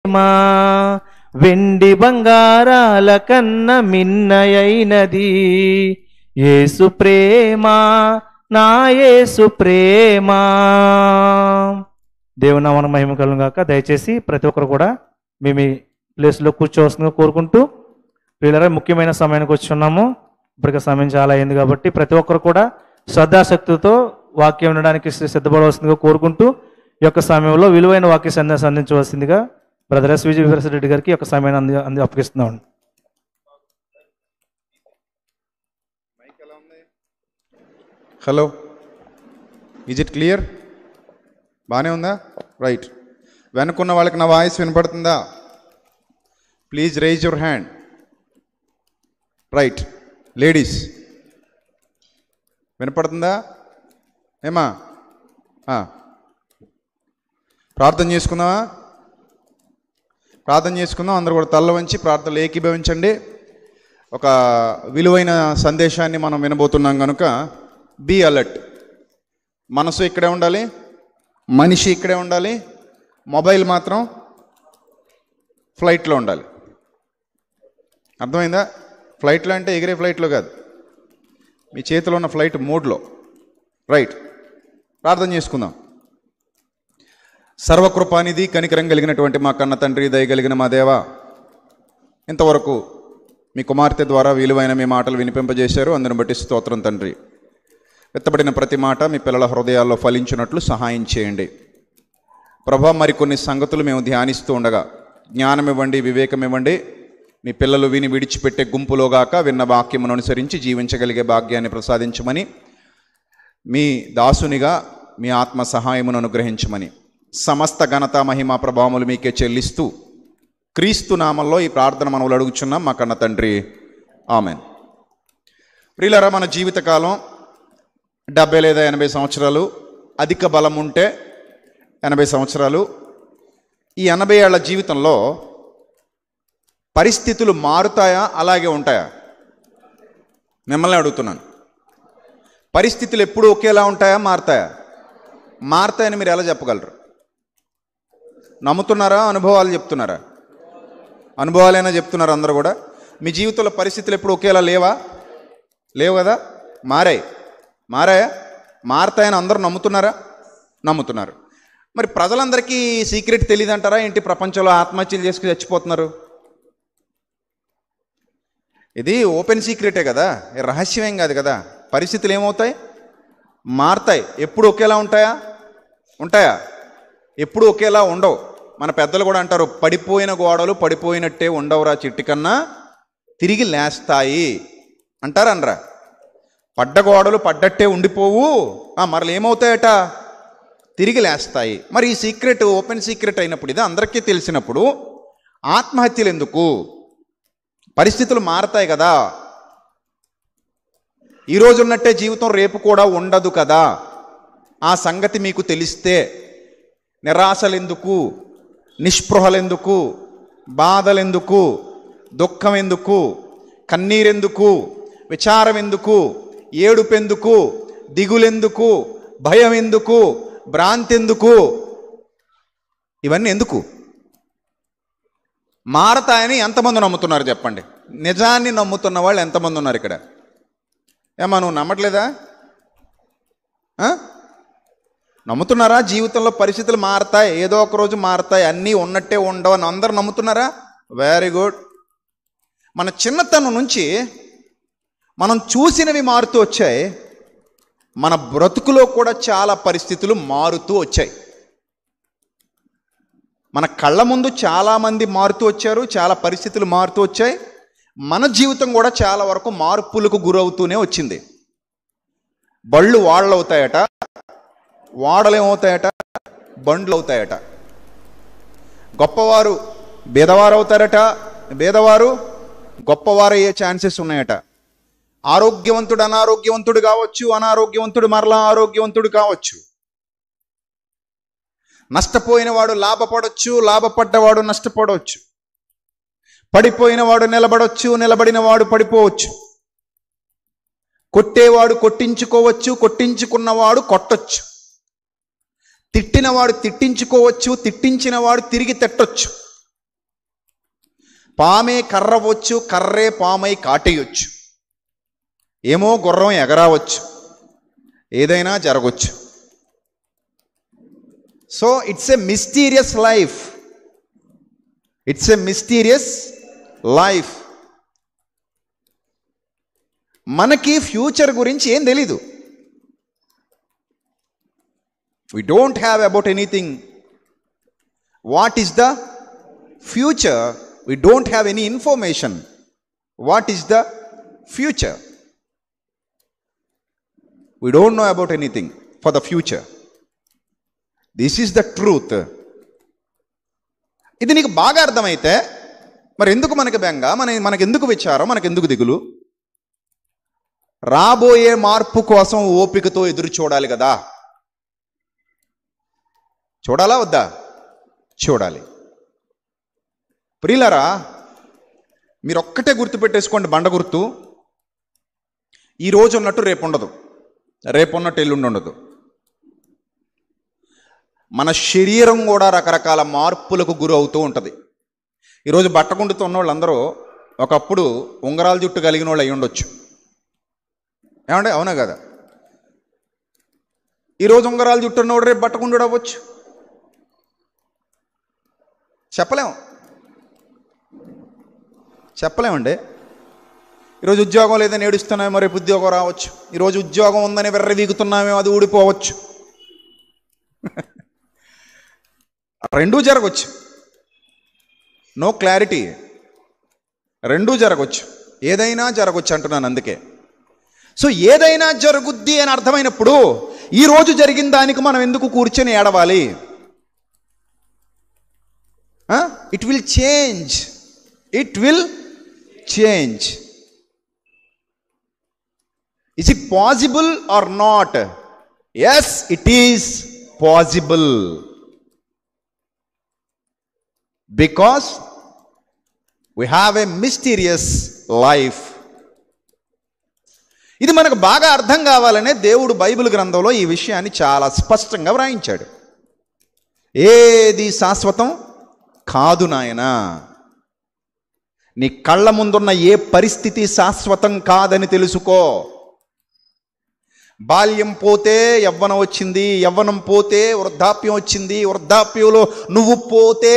మా వెండి బంగారాల కన్న మిన్నయైనది యేసు ప్రేమ, నా యేసు ప్రేమ. దేవుని నామమున మహిమ కలుగును గాక. దయచేసి ప్రతి ఒక్కరు కూడా మీ మీ ప్లేస్లో కూర్చోవలసిందిగా కోరుకుంటూ, వీళ్ళ ముఖ్యమైన సమయానికి వచ్చి ఉన్నాము. ఇప్పటికే సమయం చాలా అయింది కాబట్టి ప్రతి ఒక్కరు కూడా శ్రద్ధాశక్తితో వాక్యం వినడానికి సిద్ధపడవలసిందిగా కోరుకుంటూ, ఈ యొక్క సమయంలో విలువైన వాక్య సందేశం అందించవలసిందిగా బ్రదర్ ఎస్ విజయరెడ్డి గారికి యొక్క సమయాన్ని అప్పగిస్తున్నాం. Hello, is it clear? బాగానే ఉందా? రైట్. వెనుకున్న వాళ్ళకి నా వాయిస్ వినపడుతుందా? Please raise your hand. Right. Ladies వినపడుతుందా? ఏమా ప్రార్థన చేసుకుందామా? ప్రార్థన చేసుకుందాం. అందరూ కూడా తల్ల వంచి ప్రార్థనలు ఏకీభవించండి. ఒక విలువైన సందేశాన్ని మనం వినబోతున్నాం కనుక బీ అలర్ట్. మనసు ఇక్కడే ఉండాలి, మనిషి ఇక్కడే ఉండాలి, మొబైల్ మాత్రం ఫ్లైట్లో ఉండాలి. అర్థమైందా? ఫ్లైట్లో అంటే ఎగిరే ఫ్లైట్లో కాదు, మీ చేతిలో ఉన్న ఫ్లైట్ మోడ్లో. రైట్. ప్రార్థన చేసుకుందాం. సర్వకృపానిధి, కనికరం కలిగినటువంటి మా కన్న తండ్రి, దయగలిగిన మా దేవ, ఇంతవరకు మీ కుమార్తె ద్వారా విలువైన మీ మాటలు వినిపింపజేశారు. అందుని బట్టి స్తోత్రం తండ్రి. ఎత్తబడిన ప్రతి మాట మీ పిల్లల హృదయాల్లో ఫలించినట్లు సహాయం చేయండి ప్రభా. మరికొన్ని సంగతులు మేము ధ్యానిస్తూ ఉండగా జ్ఞానం ఇవ్వండి, వివేకం ఇవ్వండి. మీ పిల్లలు విని విడిచిపెట్టే గుంపులోగాక విన్న వాక్యమును అనుసరించి జీవించగలిగే భాగ్యాన్ని ప్రసాదించమని, మీ దాసునిగా మీ ఆత్మ సహాయమును అనుగ్రహించమని, సమస్త ఘనత మహిమ ప్రభావములు మీకే చెల్లిస్తూ క్రీస్తు నామంలో ఈ ప్రార్థన మనవులు అడుగుచున్నాం మా కన్న తండ్రి. ఆమెన్. ప్రియులారా, మన జీవితకాలం 70 లేదా 80 సంవత్సరాలు, అధిక బలం ఉంటే 80 సంవత్సరాలు. ఈ 80 ఏళ్ల జీవితంలో పరిస్థితులు మారుతాయా, అలాగే ఉంటాయా? మిమ్మల్ని అడుగుతున్నాను. పరిస్థితులు ఎప్పుడు ఒకేలా ఉంటాయా, మారుతాయా? మారుతాయని మీరు ఎలా చెప్పగలరు? నమ్ముతున్నారా, అనుభవాలు చెప్తున్నారా? అనుభవాలైనా చెప్తున్నారు అందరూ కూడా. మీ జీవితంలో పరిస్థితులు ఎప్పుడు ఒకేలా లేవా? లేవు కదా, మారాయా? మారతాయని అందరూ నమ్ముతున్నారా? నమ్ముతున్నారు. మరి ప్రజలందరికీ సీక్రెట్ తెలియదంటారా ఏంటి? ప్రపంచంలో ఆత్మహత్యలు చేసుకుని చచ్చిపోతున్నారు. ఇది ఓపెన్ సీక్రెటే కదా, రహస్యమేం కాదు కదా. పరిస్థితులు ఏమవుతాయి? మారతాయి. ఎప్పుడు ఒకేలా ఉంటాయా? ఎప్పుడు ఒకేలా ఉండవు. మన పెద్దలు కూడా అంటారు, పడిపోయిన గోడలు పడిపోయినట్టే ఉండవురా, చెట్టు కన్నా తిరిగి లేస్తాయి అంటారనరా. పడ్డ గోడలు పడ్డట్టే ఉండిపోవు, మరలు ఏమవుతాయట? తిరిగి లేస్తాయి. మరి ఈ సీక్రెట్ ఓపెన్ సీక్రెట్ అయినప్పుడు, ఇది అందరికీ తెలిసినప్పుడు ఆత్మహత్యలు ఎందుకు? పరిస్థితులు మారతాయి కదా. ఈరోజు ఉన్నట్టే జీవితం రేపు కూడా ఉండదు కదా. ఆ సంగతి మీకు తెలిస్తే నిరాశలెందుకు, నిస్పృహలెందుకు, బాధలెందుకు, దుఃఖం ఎందుకు, కన్నీరెందుకు, విచారం ఎందుకు, ఏడుపెందుకు, దిగులెందుకు, భయం ఎందుకు, భ్రాంతి ఎందుకు? ఇవన్నీ ఎందుకు? మారతాయని ఎంతమంది నమ్ముతున్నారు చెప్పండి? నిజాన్ని నమ్ముతున్న వాళ్ళు ఎంతమంది ఉన్నారు ఇక్కడ? ఏమా నువ్వు నమ్మట్లేదా? నమ్ముతున్నారా? జీవితంలో పరిస్థితులు మారతాయి, ఏదో ఒక రోజు మారతాయి, అన్నీ ఉన్నట్టే ఉండవు అని అందరూ నమ్ముతున్నారా? Very good. మన చిన్నతనం నుంచి మనం చూసినవి మారుతూ వచ్చాయి. మన బ్రతుకులో కూడా చాలా పరిస్థితులు మారుతూ వచ్చాయి. మన కళ్ళ ముందు చాలామంది మారుతూ వచ్చారు, చాలా పరిస్థితులు మారుతూ వచ్చాయి. మన జీవితం కూడా చాలా వరకు మార్పులకు గురవుతూనే వచ్చింది. బళ్ళు వాడలు అవుతాయట, వాడలు ఏమవుతాయట? బండ్లు అవుతాయట. గొప్పవారు బీదవారు అవుతారట, బీదవారు గొప్పవారు అయ్యే ఛాన్సెస్ ఉన్నాయట. ఆరోగ్యవంతుడు అనారోగ్యవంతుడు కావచ్చు, అనారోగ్యవంతుడు మరలా ఆరోగ్యవంతుడు కావచ్చు. నష్టపోయినవాడు లాభపడవచ్చు, లాభపడ్డవాడు నష్టపడవచ్చు. పడిపోయినవాడు నిలబడవచ్చు, నిలబడినవాడు పడిపోవచ్చు. కొట్టేవాడు కొట్టించుకోవచ్చు, కొట్టించుకున్నవాడు కొట్టొచ్చు. తిట్టినవాడు తిట్టించుకోవచ్చు, తిట్టించినవాడు తిరిగి తిట్టొచ్చు. పామే కర్రవచ్చు, కర్రే పామై కాటేయొచ్చు, ఏమో గుర్రం ఎగరావచ్చు, ఏదైనా జరగవచ్చు. So it's a mysterious life. It's a mysterious life. మనకి ఫ్యూచర్ గురించి ఏం తెలీదు. We don't have about anything. What is the future? We don't have any information. What is the future? We don't know about anything for the future. This is the truth. ఇది నీకు బాగా అర్థమైతే మరి ఎందుకు మనకి బెంగ, మనకెందుకు విచారం, మనకెందుకు దిగులు? రాబోయే మార్పు కోసం ఓపికతో ఎదురు చూడాలి కదా. చూడాలా వద్దా? చూడాలి. ప్రియులారా, మీరు ఒక్కటే గుర్తుపెట్టేసుకోండి, బండ గుర్తు. ఈరోజు ఉన్నట్టు రేపు ఉండదు, రేపు ఉన్నట్టు ఎల్లుండి ఉండదు. మన శరీరం కూడా రకరకాల మార్పులకు గురి అవుతూ ఉంటుంది. ఈరోజు బట్టగుండుతో ఉన్న వాళ్ళందరూ ఒకప్పుడు ఉంగరాల జుట్టు కలిగిన వాళ్ళు అయి ఉండొచ్చు. ఏమంటే అవునా కదా? ఈరోజు ఉంగరాల జుట్టు ఉన్నవాడు రేపు బట్టగుండు అవ్వచ్చు, చెప్పలేమండి. ఈరోజు ఉద్యోగం లేదని ఏడుస్తున్నామేమో రేపు ఉద్యోగం రావచ్చు. ఈరోజు ఉద్యోగం ఉందని వెర్రవీగుతున్నామేమో అది ఊడిపోవచ్చు. రెండూ జరగవచ్చు. No clarity. రెండూ జరగవచ్చు, ఏదైనా జరగవచ్చు అంటున్నాను. అందుకే సో ఏదైనా జరుగుద్ది అని అర్థమైనప్పుడు ఈరోజు జరిగిన దానికి మనం ఎందుకు కూర్చొని ఏడవాలి? It will change. It will change. Is it possible or not? Yes, it is possible. Because we have a mysterious life. ఇది మనకు బాగా అర్థం కావాలనే దేవుడు బైబిల్ గ్రంథంలో ఈ విషయాన్ని చాలా స్పష్టంగా వ్రాయించాడు. ఏది శాశ్వతం కాదు నాయనా. నీ కళ్ళ ముందున్న ఏ పరిస్థితి శాశ్వతం కాదని తెలుసుకో. బాల్యం పోతే యవ్వనం వచ్చింది, యవ్వనం పోతే వృద్ధాప్యం వచ్చింది, వృద్ధాప్యంలో నువ్వు పోతే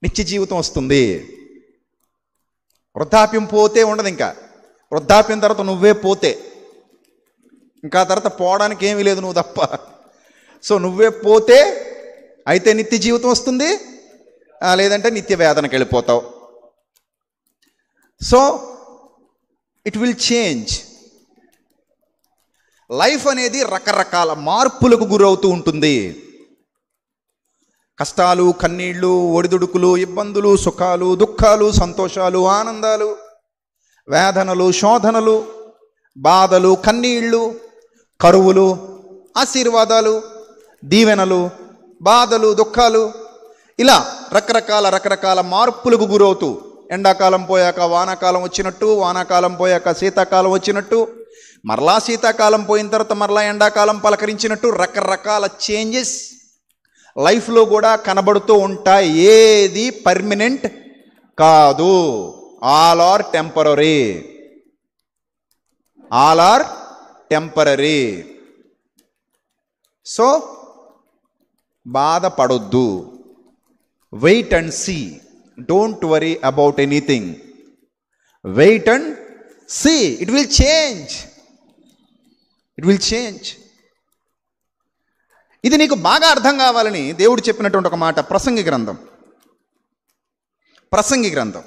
నిత్య జీవితం వస్తుంది. వృద్ధాప్యం పోతే ఉండదు, ఇంకా వృద్ధాప్యం తర్వాత నువ్వే పోతే, ఇంకా తర్వాత పోవడానికి ఏమీ లేదు నువ్వు తప్ప. సో నువ్వే పోతే అయితే నిత్య జీవితం వస్తుంది, లేదంటే నిత్య వేదనకి వెళ్ళిపోతావు. So it will change. Life అనేది రకరకాల మార్పులకు గురవుతూ ఉంటుంది. కష్టాలు, కన్నీళ్ళు, ఒడిదుడుకులు, ఇబ్బందులు, సుఖాలు, దుఃఖాలు, సంతోషాలు, ఆనందాలు, వేదనలు, శోధనలు, బాధలు, కన్నీళ్ళు, కరువులు, ఆశీర్వాదాలు, దీవెనలు, బాధలు, దుఃఖాలు, ఇలా రకరకాల మార్పులకు గురవుతూ, ఎండాకాలం పోయాక వానాకాలం వచ్చినట్టు, వానాకాలం పోయాక శీతాకాలం వచ్చినట్టు, మరలా శీతాకాలం పోయిన తర్వాత మరలా ఎండాకాలం పలకరించినట్టు రకరకాల చేంజెస్ లైఫ్లో కూడా కనబడుతూ ఉంటాయి. ఏది పర్మనెంట్ కాదు. All are temporary. All are temporary. So బాధపడొద్దు. Wait and see. Don't worry about anything. Wait and see. It will change. It will change. ఇది నీకు బాగా అర్థం కావాలని దేవుడు చెప్పినటువంటి ఒక మాట ప్రసంగి గ్రంథం. ప్రసంగి గ్రంథం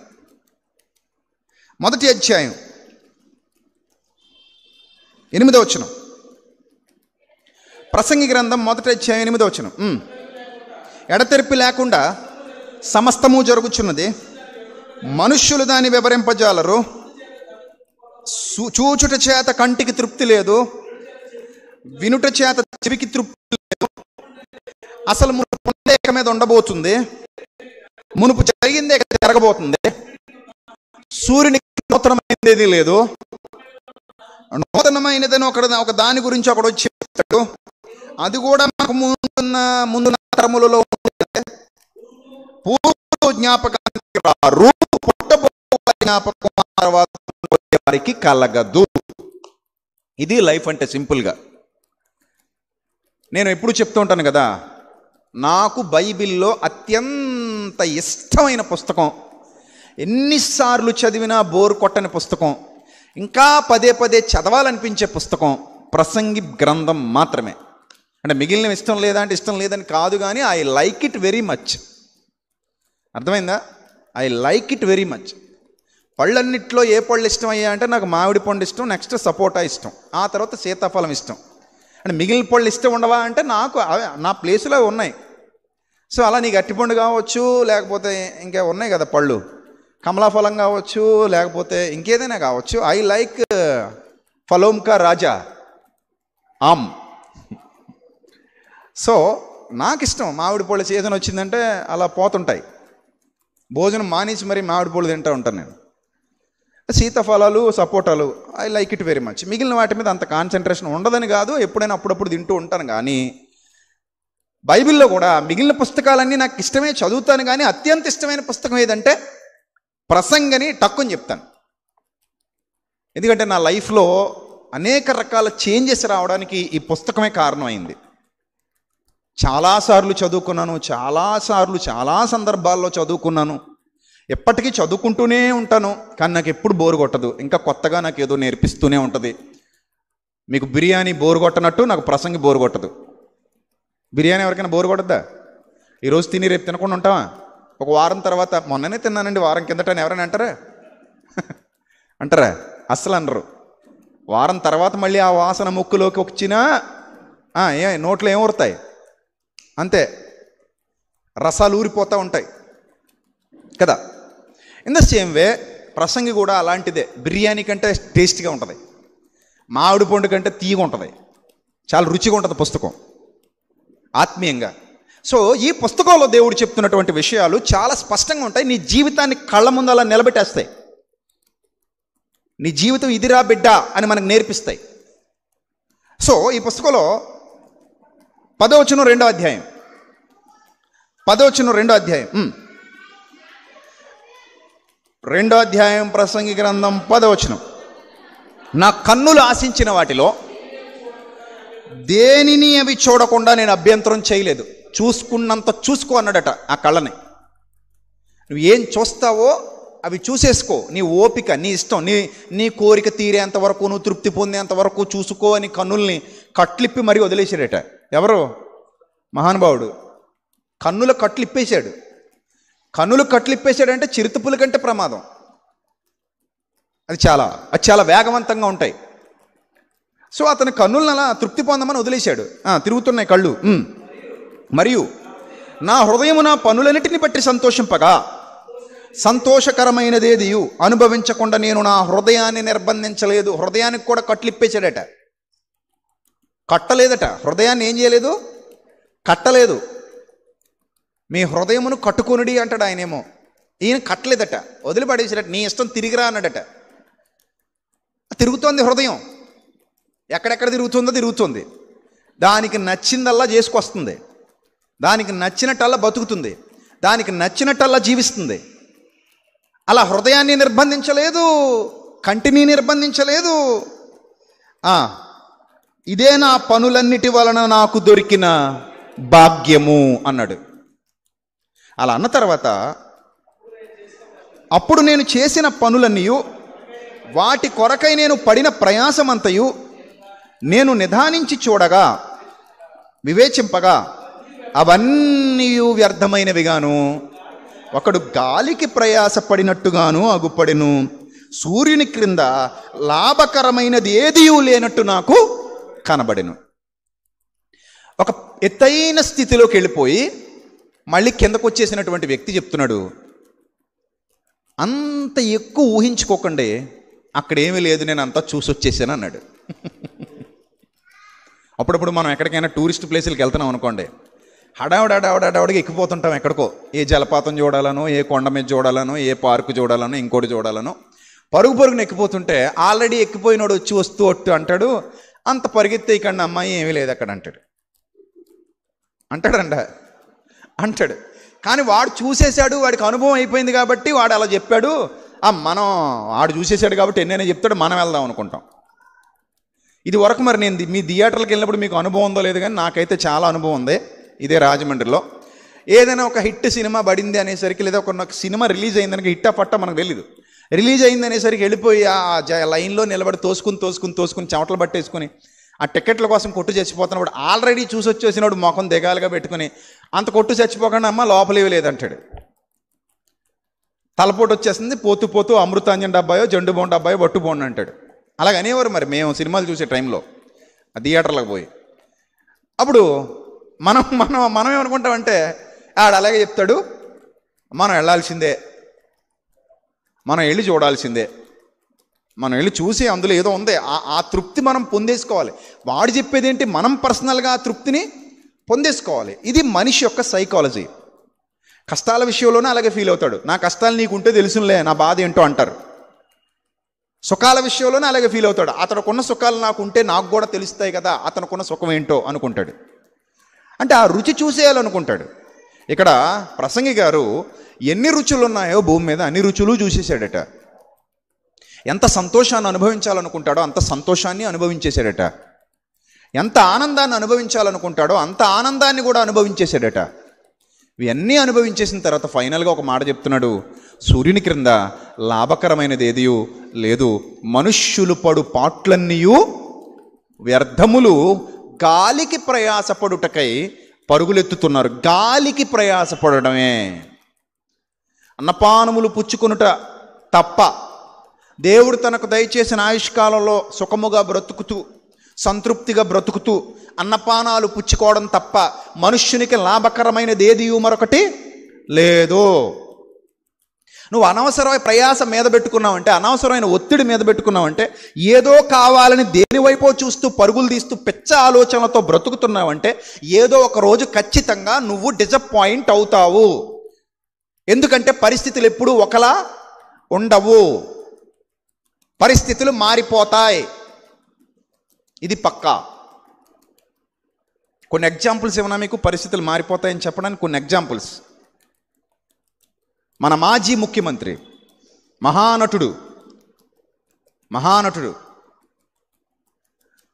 1వ అధ్యాయం 8వ వచనం. ప్రసంగి గ్రంథం 1వ అధ్యాయం 8వ వచనం. ఎడతెరిపి లేకుండా సమస్తము జరుగుచున్నది, మనుష్యులు దాన్ని వివరింపజాలరు. చూచుట చేత కంటికి తృప్తి లేదు, వినుట చేత చెవికి తృప్తి లేదు. అసలు మునుపు మీద ఉండబోతుంది, మునుపు జరిగిందే జరగబోతుంది. సూర్యునికి నూతనమైనది లేదు, నూతనమైనదని ఒక దాని గురించి ఒకడు వచ్చి చెప్తాడు. అది కూడా మాకు ముందున్న తరములలో పూర్వ జ్ఞాపకానికి కారు, పుట్టబోయే జ్ఞాపకం తర్వాత వారికి కలగదు. ఇది లైఫ్ అంటే సింపుల్గా. నేను ఎప్పుడు చెప్తూ ఉంటాను కదా, నాకు బైబిల్లో అత్యంత ఇష్టమైన పుస్తకం, ఎన్నిసార్లు చదివినా బోరు కొట్టని పుస్తకం, ఇంకా పదే పదే చదవాలనిపించే పుస్తకం ప్రసంగి గ్రంథం మాత్రమే. అంటే మిగిలిన ఇష్టం లేదా అంటే ఇష్టం లేదని కాదు, కానీ I like it very much. అర్థమైందా? I like it very much. పళ్ళన్నిట్లో ఏ పళ్ళు ఇష్టం అయ్యా అంటే నాకు మామిడి పండు ఇష్టం, నెక్స్ట్ సపోటా ఇష్టం, ఆ తర్వాత సీతాఫలం ఇష్టం. అంటే మిగిలిన పళ్ళు ఇష్టం ఉండవా అంటే నాకు నా ప్లేసులో ఉన్నాయి. సో అలా నీకు అట్టిపండు కావచ్చు, లేకపోతే ఇంకా ఉన్నాయి కదా పళ్ళు, కమలాఫలం కావచ్చు, లేకపోతే ఇంకేదైనా కావచ్చు. ఐ లైక్ ఫలోమ్కా రాజా ఆమ్. సో నాకు ఇష్టం మామిడి పళ్ళు. సీజన్ వచ్చిందంటే అలా పోతుంటాయి. భోజనం మానేసి మరి మామిడి పళ్ళు తింటూ ఉంటాను నేను. సీతాఫలాలు, సపోటాలు I like it very much. మిగిలిన వాటి మీద అంత కాన్సన్ట్రేషన్ ఉండదని కాదు, ఎప్పుడైనా అప్పుడప్పుడు తింటూ ఉంటాను. కానీ బైబిల్లో కూడా మిగిలిన పుస్తకాలన్నీ నాకు ఇష్టమే, చదువుతాను. కానీ అత్యంత ఇష్టమైన పుస్తకం ఏదంటే ప్రసంగని టక్కుని చెప్తాను. ఎందుకంటే నా లైఫ్లో అనేక రకాల చేంజెస్ రావడానికి ఈ పుస్తకమే కారణమైంది. చాలాసార్లు చదువుకున్నాను, చాలా సందర్భాల్లో చదువుకున్నాను, ఎప్పటికీ చదువుకుంటూనే ఉంటాను. కానీ నాకు ఎప్పుడు బోరు కొట్టదు, ఇంకా కొత్తగా నాకు ఏదో నేర్పిస్తూనే ఉంటుంది. మీకు బిర్యానీ బోరు కొట్టనట్టు నాకు ప్రసంగి బోరు కొట్టదు. బిర్యానీ ఎవరికైనా బోరు కొట్టద్దా? ఈరోజు తిని రేపు తినకుండా ఉంటావా? ఒక వారం తర్వాత మొన్ననే తిన్నానండి వారం కిందట ఎవరైనా అంటారా? అస్సలు అనరు. వారం తర్వాత మళ్ళీ ఆ వాసన ముక్కులోకి వచ్చినా నోట్లో ఏమూరుతాయి, అంతే, రసాలు ఊరిపోతూ ఉంటాయి కదా. ఇన్ ద సేమ్ వే ప్రసంగి కూడా అలాంటిదే. బిర్యానీ కంటే టేస్ట్గా ఉంటుంది, మామిడి పండు కంటే తీయగా ఉంటుంది, చాలా రుచిగా ఉంటుంది పుస్తకం ఆత్మీయంగా. సో ఈ పుస్తకంలో దేవుడు చెప్తున్నటువంటి విషయాలు చాలా స్పష్టంగా ఉంటాయి. నీ జీవితాన్ని కళ్ళ ముందు అలా నిలబెట్టేస్తాయి. నీ జీవితం ఇదిరా బిడ్డ అని మనకు నేర్పిస్తాయి. సో ఈ పుస్తకంలో 10వ వచనం 2వ అధ్యాయం 2వ అధ్యాయం ప్రసంగి గ్రంథం 10వ వచనం. నా కన్నులు ఆశించిన వాటిలో దేనిని అవి చూడకుండా నేను అభ్యంతరం చేయలేదు. చూసుకున్నంత చూసుకో అన్నాడట ఆ కళ్ళని. నువ్వు ఏం చూస్తావో అవి చూసేసుకో, నీ ఓపిక, నీ ఇష్టం, నీ కోరిక తీరేంత వరకు, నువ్వు తృప్తి పొందేంత వరకు చూసుకో అని కన్నుల్ని కట్లిప్పి మరీ వదిలేశాడట. ఎవరు? మహానుభావుడు. కన్నుల కట్లిప్పేశాడు. కన్నులు కట్లిప్పేశాడంటే చిరుతపుల కంటే ప్రమాదం. అది చాలా వేగవంతంగా ఉంటాయి. సో అతని కన్నులను అలా తృప్తి పొందమని వదిలేశాడు. తిరుగుతున్నాయి కళ్ళు. మరియు నా హృదయము నా పనులన్నిటిని బట్టి సంతోషింపగా సంతోషకరమైనదేదియు అనుభవించకుండా నేను నా హృదయాన్ని నిర్బంధించలేదు. హృదయానికి కూడా కట్లిప్పేశాడట. కట్టలేదట. హృదయాన్ని ఏం చేయలేదు? కట్టలేదు. మీ హృదయమును కట్టుకొనుడి అంటాడు ఆయనేమో. ఈయన కట్టలేదట, వదిలిపడేసాడట. నీ ఇష్టం తిరిగిరా అన్నాడట. తిరుగుతోంది హృదయం. ఎక్కడెక్కడ తిరుగుతుంది. దానికి నచ్చిందల్లా చేసుకొస్తుంది, దానికి నచ్చినట్టల్లా బతుకుతుంది, దానికి నచ్చినట్టల్లా జీవిస్తుంది. అలా హృదయాన్ని నిర్బంధించలేదు, కంటిని నిర్బంధించలేదు. ఇదే నా పనులన్నిటి వలన నాకు దొరికిన భాగ్యము అన్నాడు. అలా అన్న తర్వాత అప్పుడు నేను చేసిన పనులన్నీ, వాటి కొరకై నేను పడిన ప్రయాసమంతయు నేను నిదానించి చూడగా, వివేచింపగా అవన్నీ వ్యర్థమైనవిగాను, ఒకడు గాలికి ప్రయాసపడినట్టుగాను అగుపడెను. సూర్యుని క్రింద లాభకరమైనది ఏదియూ లేనట్టు నాకు కనబడెను. ఒక ఎత్తైన స్థితిలోకి వెళ్ళిపోయి మళ్ళీ కిందకు వచ్చేసినటువంటి వ్యక్తి చెప్తున్నాడు, అంత ఎక్కువ ఊహించుకోకండి, అక్కడేమీ లేదు, నేను అంతా చూసి వచ్చేసాను అన్నాడు. అప్పుడప్పుడు మనం ఎక్కడికైనా టూరిస్ట్ ప్లేసులకి వెళ్తున్నాం అనుకోండి, హడావుడిగా ఎక్కిపోతుంటాం ఎక్కడికో. ఏ జలపాతం చూడాలనో, ఏ కొండ మీద చూడాలనో, ఏ పార్కు చూడాలనో, ఇంకోటి చూడాలనో పరుగున ఎక్కిపోతుంటే ఆల్రెడీ ఎక్కిపోయినోడు వచ్చి వస్తూ అంటాడు, అంత పరిగెత్తే ఇక్కడ అమ్మాయి ఏమీ లేదు అక్కడ అంటాడు. కానీ వాడు చూసేశాడు, వాడికి అనుభవం అయిపోయింది కాబట్టి వాడు అలా చెప్పాడు. మనం వాడు చూసేశాడు కాబట్టి ఎన్నైనా చెప్తాడు, మనం వెళ్దాం అనుకుంటాం. ఇది వరకు మరి నేను మీ థియేటర్లకు వెళ్ళినప్పుడు మీకు అనుభవం ఉందో లేదు, కానీ నాకైతే చాలా అనుభవం ఉంది. ఇదే రాజమండ్రిలో ఏదైనా ఒక హిట్ సినిమా పడింది అనేసరికి, లేదా ఒక సినిమా రిలీజ్ అయిందనక హిట్ పట్ట మనకు తెలియదు. రిలీజ్ అయింది అనేసరికి వెళ్ళిపోయి ఆ లైన్లో నిలబడి తోసుకుని చెమటలు పట్టేసుకుని ఆ టికెట్ల కోసం కొట్టు చచ్చిపోతున్నప్పుడు ఆల్రెడీ చూసి వచ్చేసినప్పుడు మొఖం దిగాలుగా పెట్టుకుని అంత కొట్టు చచ్చిపోకుండా అమ్మ లోపలేవి లేదంటాడు. తలపోటు వచ్చేస్తుంది, పోతూ అమృతాంజన్ డబ్బాయో జండు బోండు డబ్బాయో బట్టు బోండు అంటాడు. అలాగ అనేవారు మరి మేము సినిమాలు చూసే టైంలో ఆ థియేటర్లకు పోయి. అప్పుడు మనం ఏమనుకుంటామంటే ఆడు అలాగే చెప్తాడు, మనం వెళ్ళాల్సిందే, మనం వెళ్ళి చూడాల్సిందే, మనం వెళ్ళి చూసి అందులో ఏదో ఉంది ఆ తృప్తి మనం పొందేసుకోవాలి. వాడు చెప్పేది ఏంటి, మనం పర్సనల్గా ఆ తృప్తిని పొందేసుకోవాలి. ఇది మనిషి యొక్క సైకాలజీ. కష్టాల విషయంలోనే అలాగే ఫీల్ అవుతాడు. నా కష్టాలు నీకుంటే తెలుసులే, నా బాధ ఏంటో అంటారు. సుఖాల విషయంలోనే అలాగే ఫీల్ అవుతాడు. అతనుకున్న సుఖాలు నాకుంటే నాకు కూడా తెలుస్తాయి కదా, అతనుకున్న సుఖం ఏంటో అనుకుంటాడు. అంటే ఆ రుచి చూసేయాలనుకుంటాడు. ఇక్కడ ప్రసంగి గారు ఎన్ని రుచులు ఉన్నాయో భూమి మీద అన్ని రుచులు చూసేశాడట. ఎంత సంతోషాన్ని అనుభవించాలనుకుంటాడో అంత సంతోషాన్ని అనుభవించేశాడట. ఎంత ఆనందాన్ని అనుభవించాలనుకుంటాడో అంత ఆనందాన్ని కూడా అనుభవించేశాడట. ఇవన్నీ అనుభవించేసిన తర్వాత ఫైనల్గా ఒక మాట చెప్తున్నాడు, సూర్యుని క్రింద లాభకరమైనది ఏదియూ లేదు, మనుష్యులు పడు పాట్లన్నీయు వ్యర్థములు, గాలికి ప్రయాసపడుటకై పరుగులెత్తుతున్నారు. గాలికి ప్రయాసపడడమే, అన్నపానములు పుచ్చుకొనుట తప్ప, దేవుడు తనకు దయచేసిన ఆయుష్కాలంలో సుఖముగా బ్రతుకుతూ సంతృప్తిగా బ్రతుకుతూ అన్నపానాలు పుచ్చుకోవడం తప్ప మనుష్యునికి లాభకరమైనది ఏది మరొకటి లేదు. నువ్వు అనవసరమైన ప్రయాస మీద పెట్టుకున్నావంటే, అనవసరమైన ఒత్తిడి మీద పెట్టుకున్నావంటే, ఏదో కావాలని దేనివైపో చూస్తూ పరుగులు తీస్తూ పిచ్చ ఆలోచనలతో బ్రతుకుతున్నావంటే ఏదో ఒక రోజు ఖచ్చితంగా నువ్వు డిసప్పాయింట్ అవుతావు. ఎందుకంటే పరిస్థితులు ఎప్పుడూ ఒకలా ఉండవు, పరిస్థితులు మారిపోతాయి. ఇది పక్కా. కొన్ని ఎగ్జాంపుల్స్ ఏమన్నా మీకు పరిస్థితులు మారిపోతాయని చెప్పడానికి కొన్ని ఎగ్జాంపుల్స్. మన మాజీ ముఖ్యమంత్రి, మహానటుడు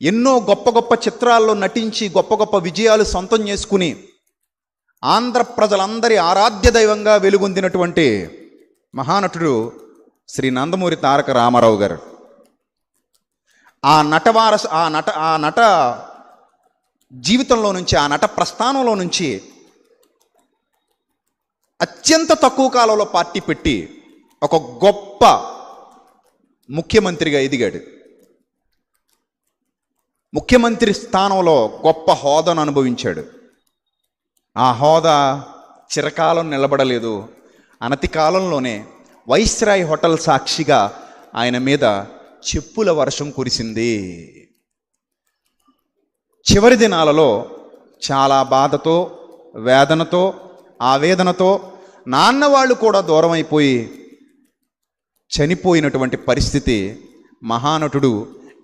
ఎన్నో గొప్ప గొప్ప చిత్రాల్లో నటించి గొప్ప గొప్ప విజయాలు సొంతం చేసుకుని ఆంధ్ర ప్రజలందరి ఆరాధ్య దైవంగా వెలుగొందినటువంటి మహానటుడు శ్రీ నందమూరి తారక రామారావు గారు. ఆ నట జీవితంలో నుంచి, ఆ నట ప్రస్థానంలో నుంచి అత్యంత తక్కువ కాలంలో పార్టీ పెట్టి ఒక గొప్ప ముఖ్యమంత్రిగా ఎదిగాడు. ముఖ్యమంత్రి స్థానంలో గొప్ప హోదాను అనుభవించాడు. ఆ హోదా చిరకాలం నిలబడలేదు. అనతి కాలంలోనే వైస్రాయ్ హోటల్ సాక్షిగా ఆయన మీద చెప్పుల వర్షం కురిసింది. చివరి దినాలలో చాలా బాధతో, వేదనతో, ఆవేదనతో నాన్న వాళ్ళు కూడా దూరం అయిపోయి చనిపోయినటువంటి పరిస్థితి మహానటుడు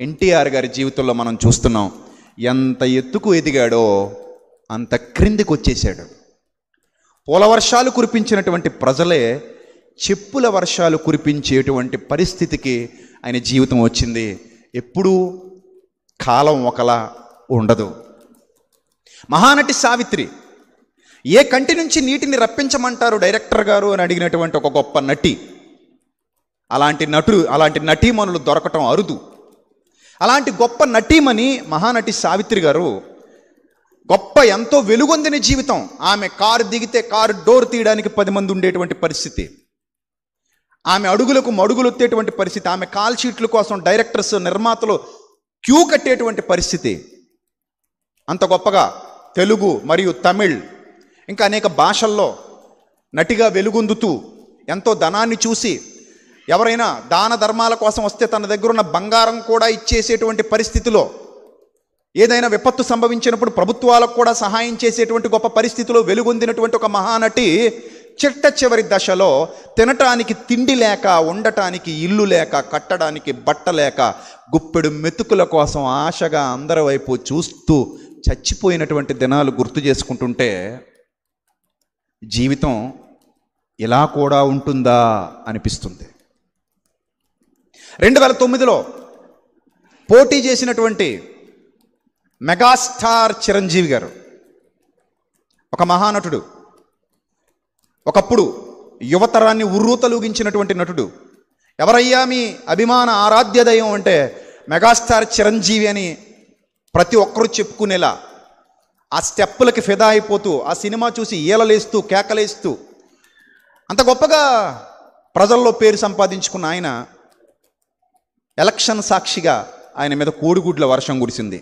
ఎన్టీఆర్ గారి జీవితంలో మనం చూస్తున్నాం. ఎంత ఎత్తుకు ఎదిగాడో అంత క్రిందికి వచ్చేసాడు. పూల వర్షాలు కురిపించినటువంటి ప్రజలే చెప్పుల వర్షాలు కురిపించేటువంటి పరిస్థితికి ఆయన జీవితం వచ్చింది. ఎప్పుడూ కాలం ఒకలా ఉండదు. మహానటి సావిత్రి, ఏ కంటి నుంచి నీటిని రప్పించమంటారు డైరెక్టర్ గారు అని అడిగినటువంటి ఒక గొప్ప నటి. అలాంటి నటీమణులు దొరకటం అరుదు. అలాంటి గొప్ప నటీమణి మహానటి సావిత్రి గారు గొప్ప ఎంతో వెలుగొందిన జీవితం. ఆమె కారు దిగితే కారు డోర్ తీయడానికి 10 మంది ఉండేటువంటి పరిస్థితి, ఆమె అడుగులకు మడుగులొత్తేటువంటి పరిస్థితి, ఆమె కాల్ షీట్ల కోసం డైరెక్టర్స్, నిర్మాతలు క్యూ కట్టేటువంటి పరిస్థితి. అంత గొప్పగా తెలుగు మరియు తమిళ్ ఇంకా అనేక భాషల్లో నటిగా వెలుగొందుతూ ఎంతో ధనాన్ని చూసి ఎవరైనా దాన ధర్మాల కోసం వస్తే తన దగ్గర ఉన్న బంగారం కూడా ఇచ్చేసేటువంటి పరిస్థితిలో, ఏదైనా విపత్తు సంభవించినప్పుడు ప్రభుత్వాలకు కూడా సహాయం చేసేటువంటి గొప్ప పరిస్థితిలో వెలుగొందినటువంటి ఒక మహానటి చిట్ట చివరి దశలో తినటానికి తిండి లేక, ఉండటానికి ఇల్లు లేక, కట్టడానికి బట్ట లేక, గుప్పెడు మెతుకుల కోసం ఆశగా అందరి వైపు చూస్తూ చచ్చిపోయినటువంటి దినాలు గుర్తు చేసుకుంటుంటే జీవితం ఇలా కూడా ఉంటుందా అనిపిస్తుంది. 2009లో పోటీ చేసినటువంటి మెగాస్టార్ చిరంజీవి గారు, ఒక మహానటుడు, ఒకప్పుడు యువతరాన్ని ఉర్రూతలూగించినటువంటి నటుడు. ఎవరయ్యా మీ అభిమాన ఆరాధ్య దైవం అంటే మెగాస్టార్ చిరంజీవి అని ప్రతి ఒక్కరూ చెప్పుకునేలా, ఆ స్టెప్పులకి ఫిదా అయిపోతూ, ఆ సినిమా చూసి ఈలలేస్తూ కేకలేస్తూ అంత గొప్పగా ప్రజల్లో పేరు సంపాదించుకున్న ఆయన ఎలక్షన్ సాక్షిగా ఆయన మీద కోడిగుడ్ల వర్షం కురిసింది.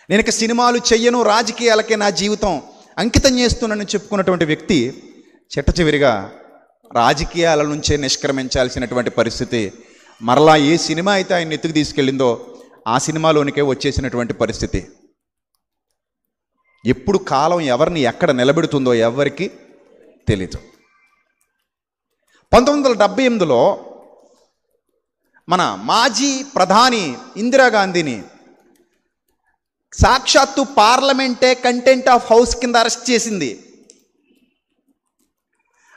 నేను ఇక సినిమాలు చెయ్యను, రాజకీయాలకే నా జీవితం అంకితం చేస్తున్నానని చెప్పుకున్నటువంటి వ్యక్తి చిట్ట చివరిగా రాజకీయాల నుంచే నిష్క్రమించాల్సినటువంటి పరిస్థితి, మరలా ఏ సినిమా అయితే ఆయన ఎత్తుకు తీసుకెళ్ళిందో ఆ సినిమాలోనికే వచ్చేసినటువంటి పరిస్థితి. ఎప్పుడు కాలం ఎవరిని ఎక్కడ నిలబెడుతుందో ఎవరికి తెలీదు. 1978లో మన మాజీ ప్రధాని ఇందిరాగాంధీని సాక్షాత్తు పార్లమెంటే కంటెంట్ ఆఫ్ హౌస్ కింద అరెస్ట్ చేసింది.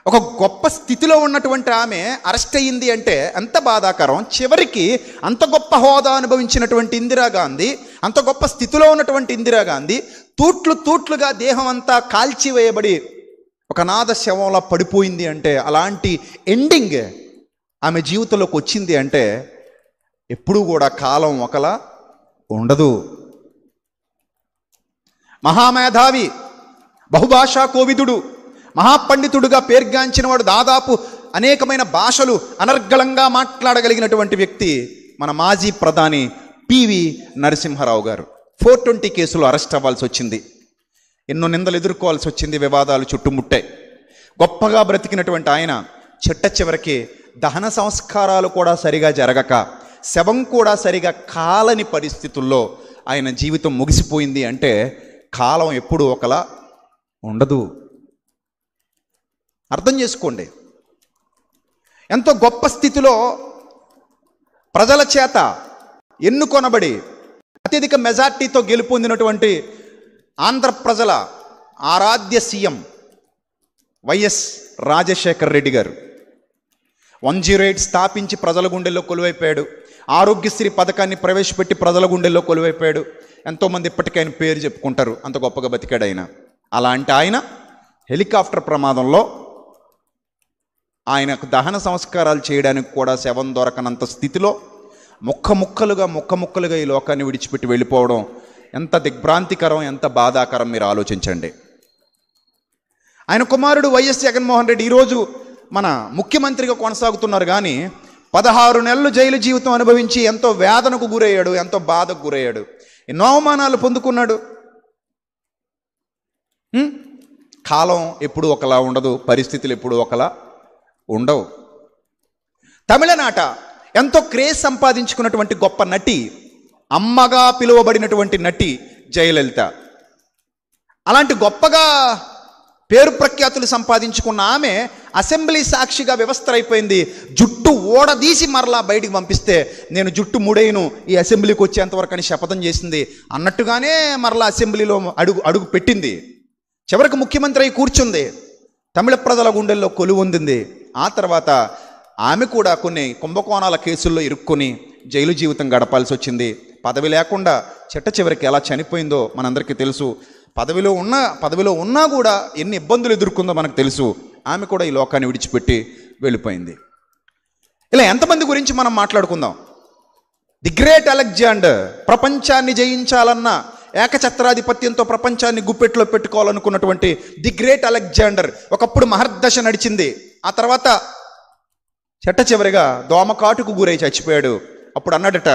ఒక గొప్ప స్థితిలో ఉన్నటువంటి ఆమె అరెస్ట్ అయ్యింది అంటే ఎంత బాధాకరం. చివరికి అంత గొప్ప హోదా అనుభవించినటువంటి ఇందిరాగాంధీ, అంత గొప్ప స్థితిలో ఉన్నటువంటి ఇందిరాగాంధీ తూట్లుగా దేహం అంతా కాల్చివేయబడి ఒక నాద శవంలా పడిపోయింది అంటే, అలాంటి ఎండింగ్ ఆమె జీవితంలోకి వచ్చింది అంటే ఎప్పుడూ కూడా కాలం ఒకలా ఉండదు. మహామేధావి, బహుభాషా కోవిదుడు, మహాపండితుడుగా పేర్గాంచిన వాడు, దాదాపు అనేకమైన భాషలు అనర్గళంగా మాట్లాడగలిగినటువంటి వ్యక్తి మన మాజీ ప్రధాని పివి నరసింహారావు గారు 420 కేసులో అరెస్ట్ అవ్వాల్సి వచ్చింది. ఎన్నో నిందలు ఎదుర్కోవాల్సి వచ్చింది, వివాదాలు చుట్టుముట్టాయి. గొప్పగా బ్రతికినటువంటి ఆయన చిట్ట చివరికి దహన సంస్కారాలు కూడా సరిగా జరగక, శవం కూడా సరిగా కాలని పరిస్థితుల్లో ఆయన జీవితం ముగిసిపోయింది అంటే కాలం ఎప్పుడూ ఒకలా ఉండదు. అర్థం చేసుకోండి. ఎంతో గొప్ప స్థితిలో ప్రజల చేత ఎన్నుకొనబడి అత్యధిక మెజార్టీతో గెలుపొందినటువంటి ఆంధ్ర ప్రజల ఆరాధ్య సీఎం వైఎస్ రాజశేఖర్ రెడ్డి గారు 108 స్థాపించి ప్రజల గుండెల్లో కొలువైపోయాడు. ఆరోగ్యశ్రీ పథకాన్ని ప్రవేశపెట్టి ప్రజల గుండెల్లో కొలువైపోయాడు. ఎంతోమంది ఇప్పటికీ ఆయన పేరు చెప్పుకుంటారు, అంత గొప్పగా బతికాడు ఆయన. అలాంటి ఆయన హెలికాప్టర్ ప్రమాదంలో ఆయనకు దహన సంస్కారాలు చేయడానికి కూడా శవం దొరకనంత స్థితిలో ముక్కముక్కలుగా ఈ లోకాన్ని విడిచిపెట్టి వెళ్ళిపోవడం ఎంత దిగ్భ్రాంతికరం, ఎంత బాధాకరం మీరు ఆలోచించండి. ఆయన కుమారుడు వైఎస్ జగన్మోహన్ రెడ్డి ఈరోజు మన ముఖ్యమంత్రిగా కొనసాగుతున్నారు. కానీ 16 నెలలు జైలు జీవితం అనుభవించి ఎంతో వేదనకు గురయ్యాడు, ఎంతో బాధకు గురయ్యాడు, ఎన్నో అవమానాలు పొందుకున్నాడు. కాలం ఎప్పుడు ఒకలా ఉండదు, పరిస్థితులు ఎప్పుడు ఒకలా ఉండవు. తమిళనాట ఎంతో క్రేజ్ సంపాదించుకున్నటువంటి గొప్ప నటి, అమ్మగా పిలువబడినటువంటి నటి జయలలిత. అలాంటి గొప్పగా పేరు ప్రఖ్యాతులు సంపాదించుకున్న ఆమె అసెంబ్లీ సాక్షిగా వ్యవస్థ అయిపోయింది. జుట్టు ఓడదీసి మరలా బయటికి పంపిస్తే నేను జుట్టు ముడేను ఈ అసెంబ్లీకి వచ్చేంతవరకు అని శపథం చేసింది. అన్నట్టుగానే మరలా అసెంబ్లీలో అడుగు పెట్టింది. చివరికి ముఖ్యమంత్రి అయి కూర్చుంది. తమిళ ప్రజల గుండెల్లో కొలువొందింది. ఆ తర్వాత ఆమె కూడా కొన్ని కుంభకోణాల కేసుల్లో ఇరుక్కొని జైలు జీవితం గడపాల్సి వచ్చింది. పదవి లేకుండా చిట్ట చివరికి ఎలా చనిపోయిందో మనందరికీ తెలుసు. పదవిలో ఉన్నా కూడా ఎన్ని ఇబ్బందులు ఎదుర్కొందో మనకు తెలుసు. ఆమె కూడా ఈ లోకాన్ని విడిచిపెట్టి వెళ్ళిపోయింది. ఇలా ఎంతమంది గురించి మనం మాట్లాడుకుందాం. ది గ్రేట్ అలెగ్జాండర్ ప్రపంచాన్ని జయించాలన్న ఏకఛత్రాధిపత్యంతో ప్రపంచాన్ని గుప్పెట్లో పెట్టుకోవాలనుకున్నటువంటి ది గ్రేట్ అలెగ్జాండర్ ఒకప్పుడు మహర్దశ నడిచింది. ఆ తర్వాత చెట్ట చివరిగా దోమకాటుకు గురై చచ్చిపోయాడు. అప్పుడు అన్నాడట,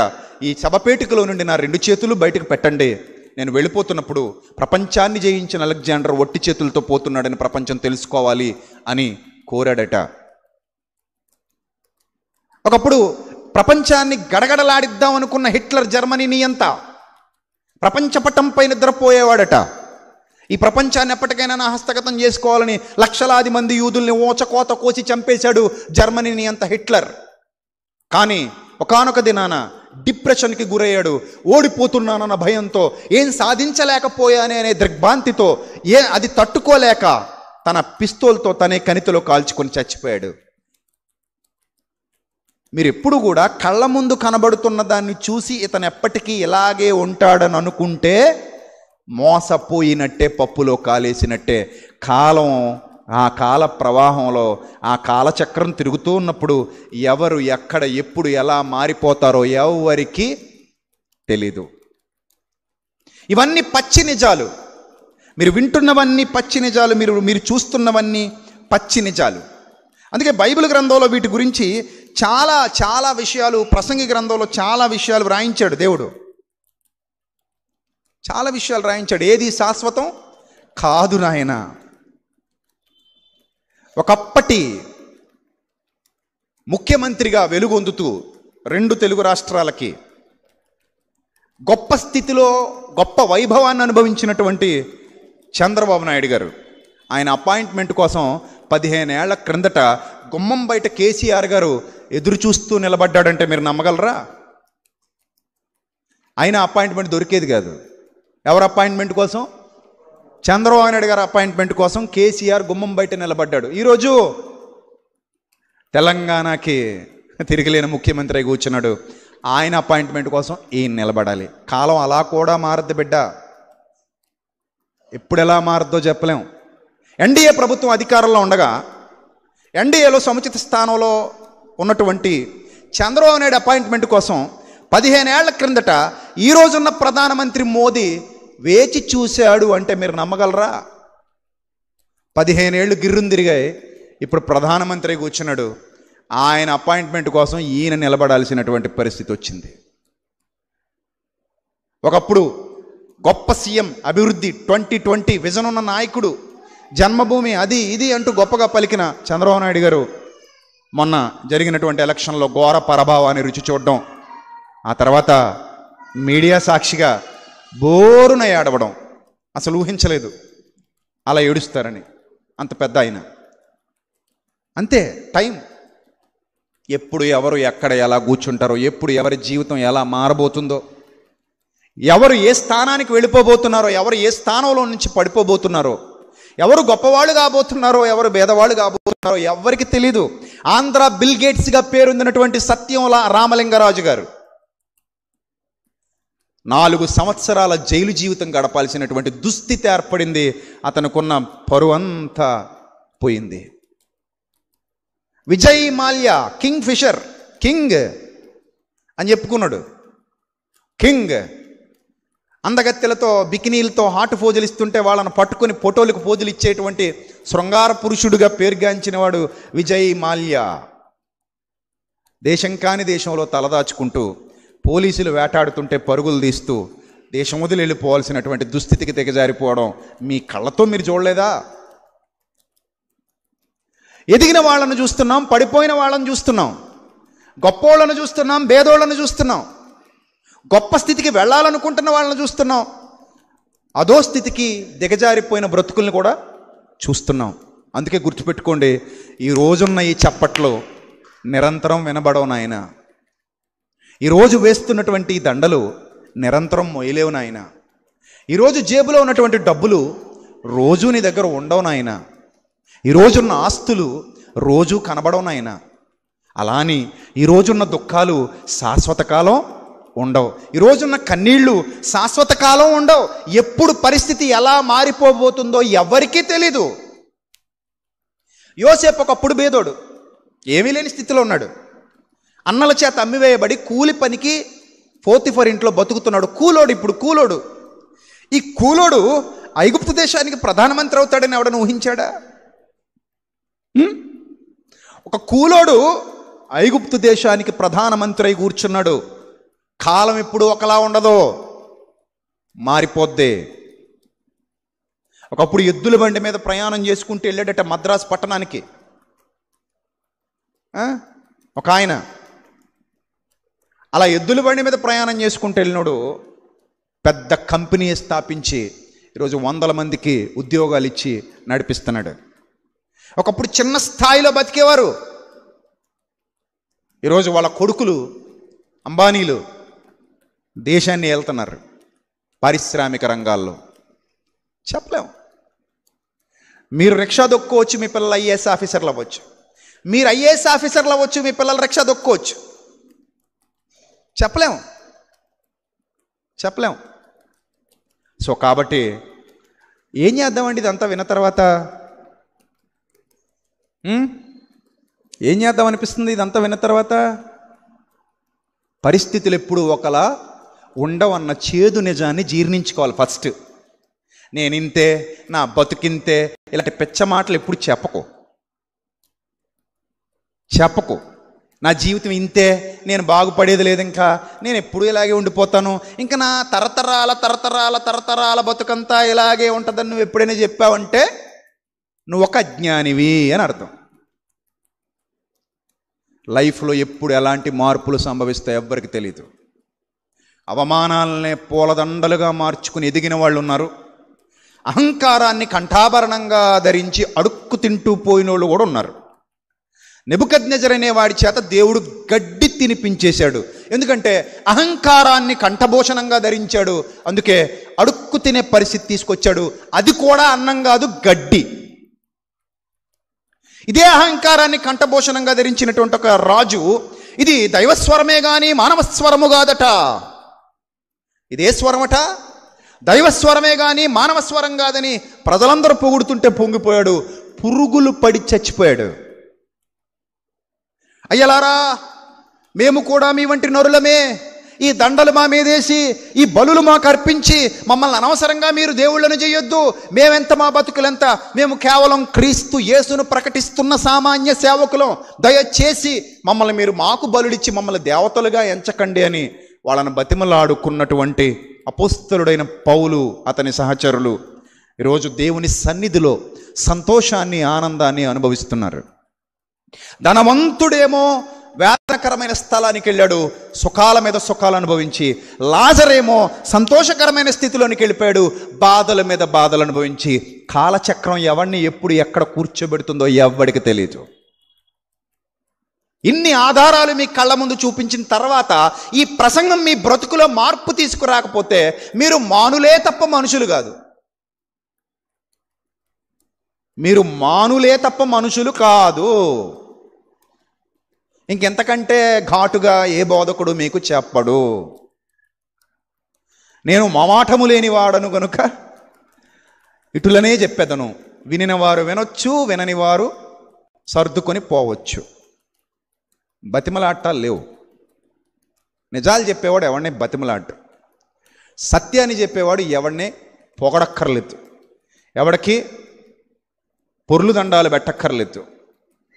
ఈ శవపేటికలో నుండి నా 2 చేతులు బయటకు పెట్టండి, నేను వెళ్ళిపోతున్నప్పుడు ప్రపంచాన్ని జయించిన అలెగ్జాండర్ ఒట్టి చేతులతో పోతున్నాడని ప్రపంచం తెలుసుకోవాలి అని కోరాడట. ఒకప్పుడు ప్రపంచాన్ని గడగడలాడిద్దాం అనుకున్న హిట్లర్ జర్మనీ నియంత ప్రపంచ పటంపై నిద్రపోయేవాడట. ఈ ప్రపంచాన్ని ఎప్పటికైనా నా హస్తగతం చేసుకోవాలని లక్షలాది మంది యూదుల్ని ఓచకోత కోసి చంపేశాడు జర్మనీ నియంత హిట్లర్. కానీ ఒకానొక దినాన డిప్రెషన్కి గురయ్యాడు. ఓడిపోతున్నానన్న భయంతో, ఏం సాధించలేకపోయానే అనే దిగ్భ్రాంతితో, అది తట్టుకోలేక తన పిస్తోల్తో తనే కణితిలో కాల్చుకొని చచ్చిపోయాడు. మీరు ఎప్పుడు కూడా కళ్ళ ముందు కనబడుతున్న దాన్ని చూసి ఇతను ఎప్పటికీ ఇలాగే ఉంటాడని అనుకుంటే మోసపోయినట్టే, పప్పులో కాలేసినట్టే. కాలం, ఆ కాల ప్రవాహంలో ఆ కాలచక్రం తిరుగుతూ ఉన్నప్పుడు ఎవరు ఎక్కడ ఎప్పుడు ఎలా మారిపోతారో ఎవరికి తెలీదు. ఇవన్నీ పచ్చి నిజాలు. మీరు వింటున్నవన్నీ పచ్చి నిజాలు, మీరు చూస్తున్నవన్నీ పచ్చి నిజాలు. అందుకే బైబిల్ గ్రంథంలో వీటి గురించి చాలా చాలా విషయాలు, ప్రసంగి గ్రంథంలో చాలా విషయాలు రాయించాడు దేవుడు. చాలా విషయాలు రాయించాడు. ఏది శాశ్వతం కాదు నాయన. ఒకప్పటి ముఖ్యమంత్రిగా వెలుగొందుతూ 2 తెలుగు రాష్ట్రాలకి గొప్ప స్థితిలో గొప్ప వైభవాన్ని అనుభవించినటువంటి చంద్రబాబు నాయుడు గారు, ఆయన అపాయింట్మెంట్ కోసం 15 ఏళ్ల క్రిందట గుమ్మం బయట కేసీఆర్ గారు ఎదురు చూస్తూ నిలబడ్డాడంటే మీరు నమ్మగలరా? ఆయన అపాయింట్మెంట్ దొరికేది కాదు. ఎవరు అపాయింట్మెంట్ కోసం? చంద్రబాబు నాయుడు గారు అపాయింట్మెంట్ కోసం కేసీఆర్ గుమ్మం బయట నిలబడ్డాడు. ఈరోజు తెలంగాణకి తిరిగిలేని ముఖ్యమంత్రి కూర్చున్నాడు. ఆయన అపాయింట్మెంట్ కోసం ఈయన నిలబడాలి. కాలం అలా కూడా మారద్దు బిడ్డ. ఎప్పుడు ఎలా మారద్దో చెప్పలేం. ఎన్డీఏ ప్రభుత్వం అధికారంలో ఉండగా ఎన్డీఏలో సముచిత స్థానంలో ఉన్నటువంటి చంద్రబాబు నాయుడు అపాయింట్మెంట్ కోసం 15 ఏళ్ల క్రిందట ఈ రోజున్న ప్రధానమంత్రి మోదీ వేచి చూశాడు అంటే మీరు నమ్మగలరా? 15 ఏళ్ళు గిర్రును తిరిగాయి. ఇప్పుడు ప్రధానమంత్రి కూర్చున్నాడు. ఆయన అపాయింట్మెంట్ కోసం ఈయన నిలబడాల్సినటువంటి పరిస్థితి వచ్చింది. ఒకప్పుడు గొప్ప సీఎం, అభివృద్ధి 2020 విజన్ ఉన్న నాయకుడు, జన్మభూమి అది ఇది అంటూ గొప్పగా పలికిన చంద్రబాబు నాయుడు గారు మొన్న జరిగినటువంటి ఎలక్షన్లో ఘోర పరాభవాన్ని రుచి చూడడం, ఆ తర్వాత మీడియా సాక్షిగా బోరున ఏడవడం. అసలు ఊహించలేదు అలా ఏడుస్తారని. అంత పెద్ద ఆయన. అంతే టైం. ఎప్పుడు ఎవరు ఎక్కడ ఎలా కూర్చుంటారో, ఎప్పుడు ఎవరి జీవితం ఎలా మారబోతుందో, ఎవరు ఏ స్థానానికి వెళ్ళిపోబోతున్నారో, ఎవరు ఏ స్థానంలో నుంచి పడిపోబోతున్నారో, ఎవరు గొప్పవాళ్ళు కాబోతున్నారో, ఎవరు భేదవాళ్ళు కాబోతున్నారో ఎవరికి తెలీదు. ఆంధ్ర బిల్ గేట్స్గా పేరొందినటువంటి సత్యం రామలింగరాజు గారు 4 సంవత్సరాల జైలు జీవితం గడపాల్సినటువంటి దుస్థితి ఏర్పడింది. అతనుకున్న పరువంతా పోయింది. Vijay Mallya Kingfisher, king అని చెప్పుకున్నాడు. కింగ్ అందగత్తెలతో బికినీలతో హాట్ పోజులు ఇస్తుంటే వాళ్ళను పట్టుకొని ఫోటోలకు పోజులు ఇచ్చేటువంటి శృంగార పురుషుడిగా పేరుగాంచిన వాడు విజయ్ మాల్యా. దేశం కాని దేశంలో తలదాచుకుంటూ పోలీసులు వేటాడుతుంటే పరుగులు తీస్తూ దేశం వదిలి వెళ్ళిపోవాల్సినటువంటి దుస్థితికి దిగజారిపోవడం మీ కళ్ళతో మీరు చూడలేదా? ఎదిగిన వాళ్ళను చూస్తున్నాం, పడిపోయిన వాళ్ళని చూస్తున్నాం, గొప్పోళ్ళను చూస్తున్నాం, భేదోళ్ళను చూస్తున్నాం, గొప్ప స్థితికి వెళ్ళాలనుకుంటున్న వాళ్ళని చూస్తున్నాం, అదో స్థితికి దిగజారిపోయిన బ్రతుకుల్ని కూడా చూస్తున్నాం. అందుకే గుర్తుపెట్టుకోండి, ఈ రోజున్న ఈ చప్పట్లు నిరంతరం వినబడవు నాయన. ఈరోజు వేస్తున్నటువంటి ఈ దండలు నిరంతరం మొయ్యలేవు నాయన. ఈరోజు జేబులో ఉన్నటువంటి డబ్బులు రోజు నీ దగ్గర ఉండవు నాయన. ఈరోజున్న ఆస్తులు రోజు కనబడవు నాయన. అలాని ఈరోజున్న దుఃఖాలు శాశ్వత కాలం ఉండవు. ఈరోజున్న కన్నీళ్లు శాశ్వత కాలం ఉండవు. ఎప్పుడు పరిస్థితి ఎలా మారిపోబోతుందో ఎవరికీ తెలీదు. యోసేపు ఒకప్పుడు బేదోడు, ఏమీ లేని స్థితిలో ఉన్నాడు. అన్నల చేత అమ్మివేయబడి కూలి పనికి పోతిఫర్ ఇంట్లో బతుకుతున్నాడు. కూలోడు. ఇప్పుడు కూలోడు. ఈ కూలోడు ఐగుప్తు దేశానికి ప్రధానమంత్రి అవుతాడని ఎవడని ఊహించాడా? ఒక కూలోడు ఐగుప్తు దేశానికి ప్రధానమంత్రి అయి కూర్చున్నాడు. కాలం ఇప్పుడు ఒకలా ఉండదు, మారిపోద్ది. ఒకప్పుడు ఎద్దుల బండి మీద ప్రయాణం చేసుకుంటూ వెళ్ళాడట మద్రాసు పట్టణానికి ఒక ఆయన. అలా ఎద్దుల బండి మీద ప్రయాణం చేసుకుంటూ వెళ్ళినాడు. పెద్ద కంపెనీ స్థాపించి ఈరోజు 100 మందికి ఉద్యోగాలు ఇచ్చి నడిపిస్తున్నాడు. ఒకప్పుడు చిన్న స్థాయిలో బతికేవారు. ఈరోజు వాళ్ళ కొడుకులు అంబానీలు దేశాన్ని వెళ్తున్నారు పారిశ్రామిక రంగాల్లో. చెప్పలేం. మీరు రిక్షా దొక్కోవచ్చు, మీ పిల్లలు ఐఏఎస్ ఆఫీసర్లు అవ్వచ్చు. మీరు ఐఏఎస్ ఆఫీసర్లు అవ్వచ్చు, మీ పిల్లలు రిక్షా దొక్కోవచ్చు. చెప్పలేం. సో కాబట్టి ఏం చేద్దామండి ఇదంతా విన్న తర్వాత? ఏం చేద్దాం అనిపిస్తుంది ఇదంతా విన్న తర్వాత? పరిస్థితులు ఎప్పుడు ఒకలా ఉండవన్న చేదు నిజాన్ని జీర్ణించుకోవాలి ఫస్ట్. నేనింతే, నా బతుకింతే, ఇలాంటి పెచ్చ మాటలు ఎప్పుడు చెప్పకు. నా జీవితం ఇంతే, నేను బాగుపడేది లేదు, ఇంకా నేను ఎప్పుడు ఇలాగే ఉండిపోతాను, ఇంకా నా తరతరాల బతుకంతా ఇలాగే ఉంటుందని నువ్వు ఎప్పుడైనా చెప్పావంటే నువ్వు ఒక అజ్ఞానివి అని అర్థం. లైఫ్లో ఎప్పుడు ఎలాంటి మార్పులు సంభవిస్తాయో ఎవ్వరికి తెలీదు. అవమానాలనే పూలదండలుగా మార్చుకుని ఎదిగిన వాళ్ళు ఉన్నారు. అహంకారాన్ని కంఠాభరణంగా ధరించి అడుక్కు తింటూ పోయిన వాళ్ళు కూడా ఉన్నారు. నెబుకద్నెజర్ అనే వాడి చేత దేవుడు గడ్డి తినిపించేశాడు. ఎందుకంటే అహంకారాన్ని కంఠభూషణంగా ధరించాడు, అందుకే అడుక్కు తినే పరిస్థితి తీసుకొచ్చాడు. అది కూడా అన్నం కాదు, గడ్డి. ఇదే అహంకారాన్ని కంఠభూషణంగా ధరించినటువంటి ఒక రాజు, ఇది దైవస్వరమే కానీ మానవస్వరము కాదట. ఇదే స్వరమట, దైవస్వరమే కానీ మానవస్వరం కాదని ప్రజలందరూ పొగుడుతుంటే పొంగిపోయాడు, పురుగులు పడి చచ్చిపోయాడు. అయ్యలారా, మేము కూడా మీ వంటి నరులమే, ఈ దండలు మా మీదేసి ఈ బలులు మాకు అర్పించి మమ్మల్ని అనవసరంగా మీరు దేవుళ్ళను చేయొద్దు, మేమెంత, మా బతుకులెంత, మేము కేవలం క్రీస్తు యేసును ప్రకటిస్తున్న సామాన్య సేవకులం, దయచేసి మమ్మల్ని మీరు మాకు బలుడిచ్చి మమ్మల్ని దేవతలుగా ఎంచకండి అని వాళ్ళని బతిమలాడుకున్నటువంటి అపోస్తలుడైన పౌలు, అతని సహచరులు ఈరోజు దేవుని సన్నిధిలో సంతోషాన్ని, ఆనందాన్ని అనుభవిస్తున్నారు. ధనవంతుడేమో వేదనకరమైన స్థలానికి వెళ్ళాడు, సుఖాల మీద సుఖాలు అనుభవించి. లాజరేమో సంతోషకరమైన స్థితిలోనికి వెళ్ళిపోయాడు, బాధల మీద బాధలు అనుభవించి. కాలచక్రం ఎవరిని ఎప్పుడు ఎక్కడ కూర్చోబెడుతుందో ఎవ్వడికి తెలియదు. ఇన్ని ఆధారాలు మీ కళ్ళ ముందు చూపించిన తర్వాత ఈ ప్రసంగం మీ బ్రతుకులో మార్పు తీసుకురాకపోతే మీరు మానులే తప్ప మనుషులు కాదు. మీరు మానులే తప్ప మనుషులు కాదు. ఇంకెంతకంటే ఘాటుగా ఏ బోధకుడు మీకు చెప్పడు. నేను మమాటము లేని వాడను గనుక ఇటులనే చెప్పెదను, వినిన వారు వినొచ్చు, వినని వారు సర్దుకొని పోవచ్చు. బతిమలాటాలు లేవు. నిజాలు చెప్పేవాడు ఎవరిని బతిమలాట, సత్యాన్ని చెప్పేవాడు ఎవరిని పొగడక్కర్లేదు, ఎవడికి పొర్లు దండాలు పెట్టక్కర్లేదు,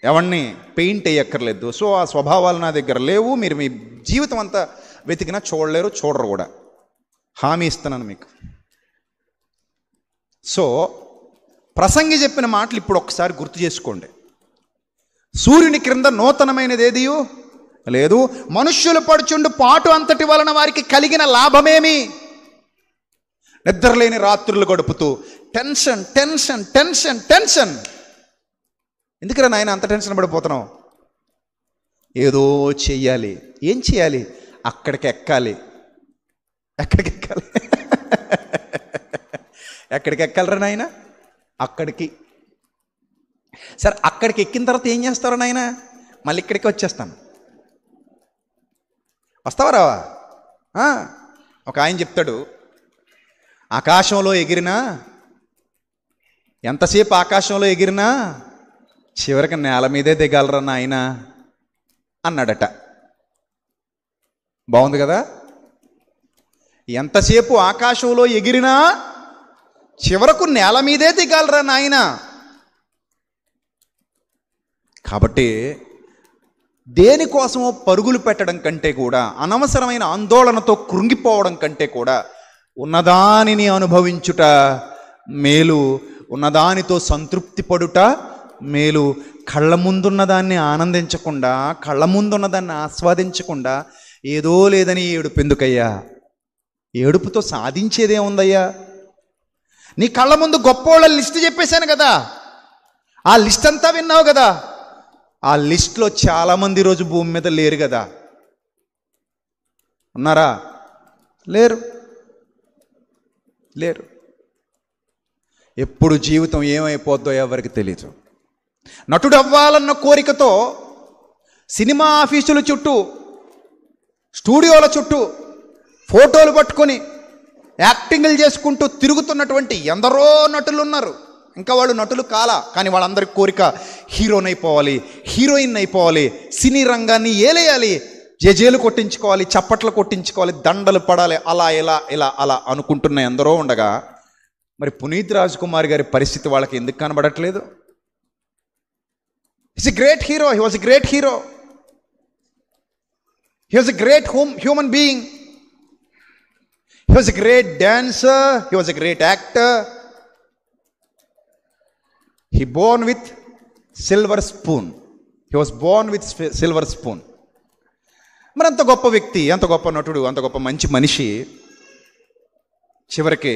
ఎవరిని పెయింట్ వేయక్కర్లేదు. సో ఆ స్వభావాలు నా దగ్గర లేవు. మీరు మీ జీవితం అంతా వెతికినా చూడలేరు, చూడరు కూడా, హామీ ఇస్తున్నాను మీకు. సో ప్రసంగి చెప్పిన మాటలు ఇప్పుడు ఒక్కసారి గుర్తు చేసుకోండి. సూర్యుని క్రింద నూతనమైనది ఏదియు లేదు, మనుష్యులు పడుచుండు పాటు అంతటి వలన వారికి కలిగిన లాభమేమి? నిద్రలేని రాత్రులు గడుపుతూ టెన్షన్ టెన్షన్ టెన్షన్ టెన్షన్. ఎందుకురా నాయన అంత టెన్షన్ పడిపోతున్నావు? ఏదో చెయ్యాలి. ఏం చేయాలి? అక్కడికి ఎక్కాలి. ఎక్కడికి ఎక్కాలి? ఎక్కడికి ఎక్కాలరా నాయన? అక్కడికి. సరే, అక్కడికి ఎక్కిన తర్వాత ఏం చేస్తారో నాయన? మళ్ళీ ఇక్కడికి వచ్చేస్తాను. వస్తావా రావా? ఒక ఆయన చెప్తాడు, ఆకాశంలో ఎగిరినా, ఎంతసేపు ఆకాశంలో ఎగిరినా చివరికి నేల మీదే దిగాలరా నాయన అన్నాడట. బాగుంది కదా? ఎంతసేపు ఆకాశంలో ఎగిరినా చివరకు నేల మీదే దిగాలరా నాయన. కాబట్టి దేనికోసమో పరుగులు పెట్టడం కంటే కూడా, అనవసరమైన ఆందోళనతో కృంగిపోవడం కంటే కూడా ఉన్నదానిని అనుభవించుట మేలు, ఉన్నదానితో సంతృప్తి పడుట మేలు. కళ్ళ ముందున్నదాన్ని ఆనందించకుండా, కళ్ళ ముందున్నదాన్ని ఆస్వాదించకుండా ఏదో లేదని ఏడుపు ఎందుకయ్యా? ఏడుపుతో సాధించేదేముందయ్యా? నీ కళ్ళ ముందు గొప్పోళ్ళ లిస్ట్ చెప్పేశాను కదా, ఆ లిస్ట్ అంతా విన్నావు కదా. ఆ లిస్ట్లో చాలామంది రోజు భూమి మీద లేరు కదా. ఉన్నారా? లేరు. ఎప్పుడు జీవితం ఏమైపోద్దో ఎవరికి తెలియదు. నటుడు అవ్వాలన్న కోరికతో సినిమా ఆఫీసుల చుట్టూ, స్టూడియోల చుట్టూ ఫోటోలు పట్టుకొని యాక్టింగ్లు చేసుకుంటూ తిరుగుతున్నటువంటి ఎందరో నటులు ఉన్నారు. ఇంకా వాళ్ళు నటులు కాలా, కానీ వాళ్ళందరి కోరిక హీరోని అయిపోవాలి, హీరోయిన్ అయిపోవాలి, సినీ రంగాన్ని ఏలేయాలి, జేజేలు కొట్టించుకోవాలి, చప్పట్లు కొట్టించుకోవాలి, దండలు పడాలి, అలా ఇలా ఇలా అలా అనుకుంటున్న ఎందరో ఉండగా మరి పునీత్ రాజ్ కుమార్ గారి పరిస్థితి వాళ్ళకి ఎందుకు కనబడట్లేదు? He's a great hero. He was a great hero. He was a great human being. He was a great dancer. He was a great actor. He born with silver spoon. He was born with silver spoon. మరి అంత గొప్ప వ్యక్తి, అంత గొప్ప నటుడు, అంత గొప్ప మంచి మనిషి చివరికి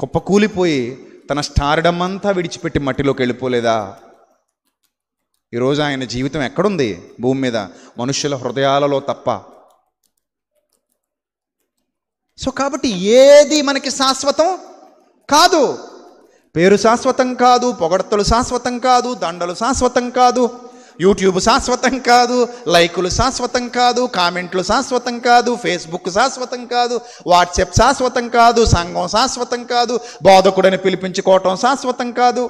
కుప్పకూలిపోయి తన స్టార్డమ్ అంతా విడిచిపెట్టి మట్టిలోకి వెళ్ళిపోలేదా? ఈరోజు ఆయన జీవితం ఎక్కడుంది భూమి మీద? మనుష్యుల హృదయాలలో తప్ప. సో కాబట్టి ఏది మనకి శాశ్వతం కాదు. పేరు శాశ్వతం కాదు, పొగడ్తలు శాశ్వతం కాదు, దండలు శాశ్వతం కాదు, యూట్యూబ్ శాశ్వతం కాదు, లైకులు శాశ్వతం కాదు, కామెంట్లు శాశ్వతం కాదు, ఫేస్బుక్ శాశ్వతం కాదు, వాట్సాప్ శాశ్వతం కాదు, సంఘం శాశ్వతం కాదు, బోధకుడని పిలిపించుకోవటం శాశ్వతం కాదు,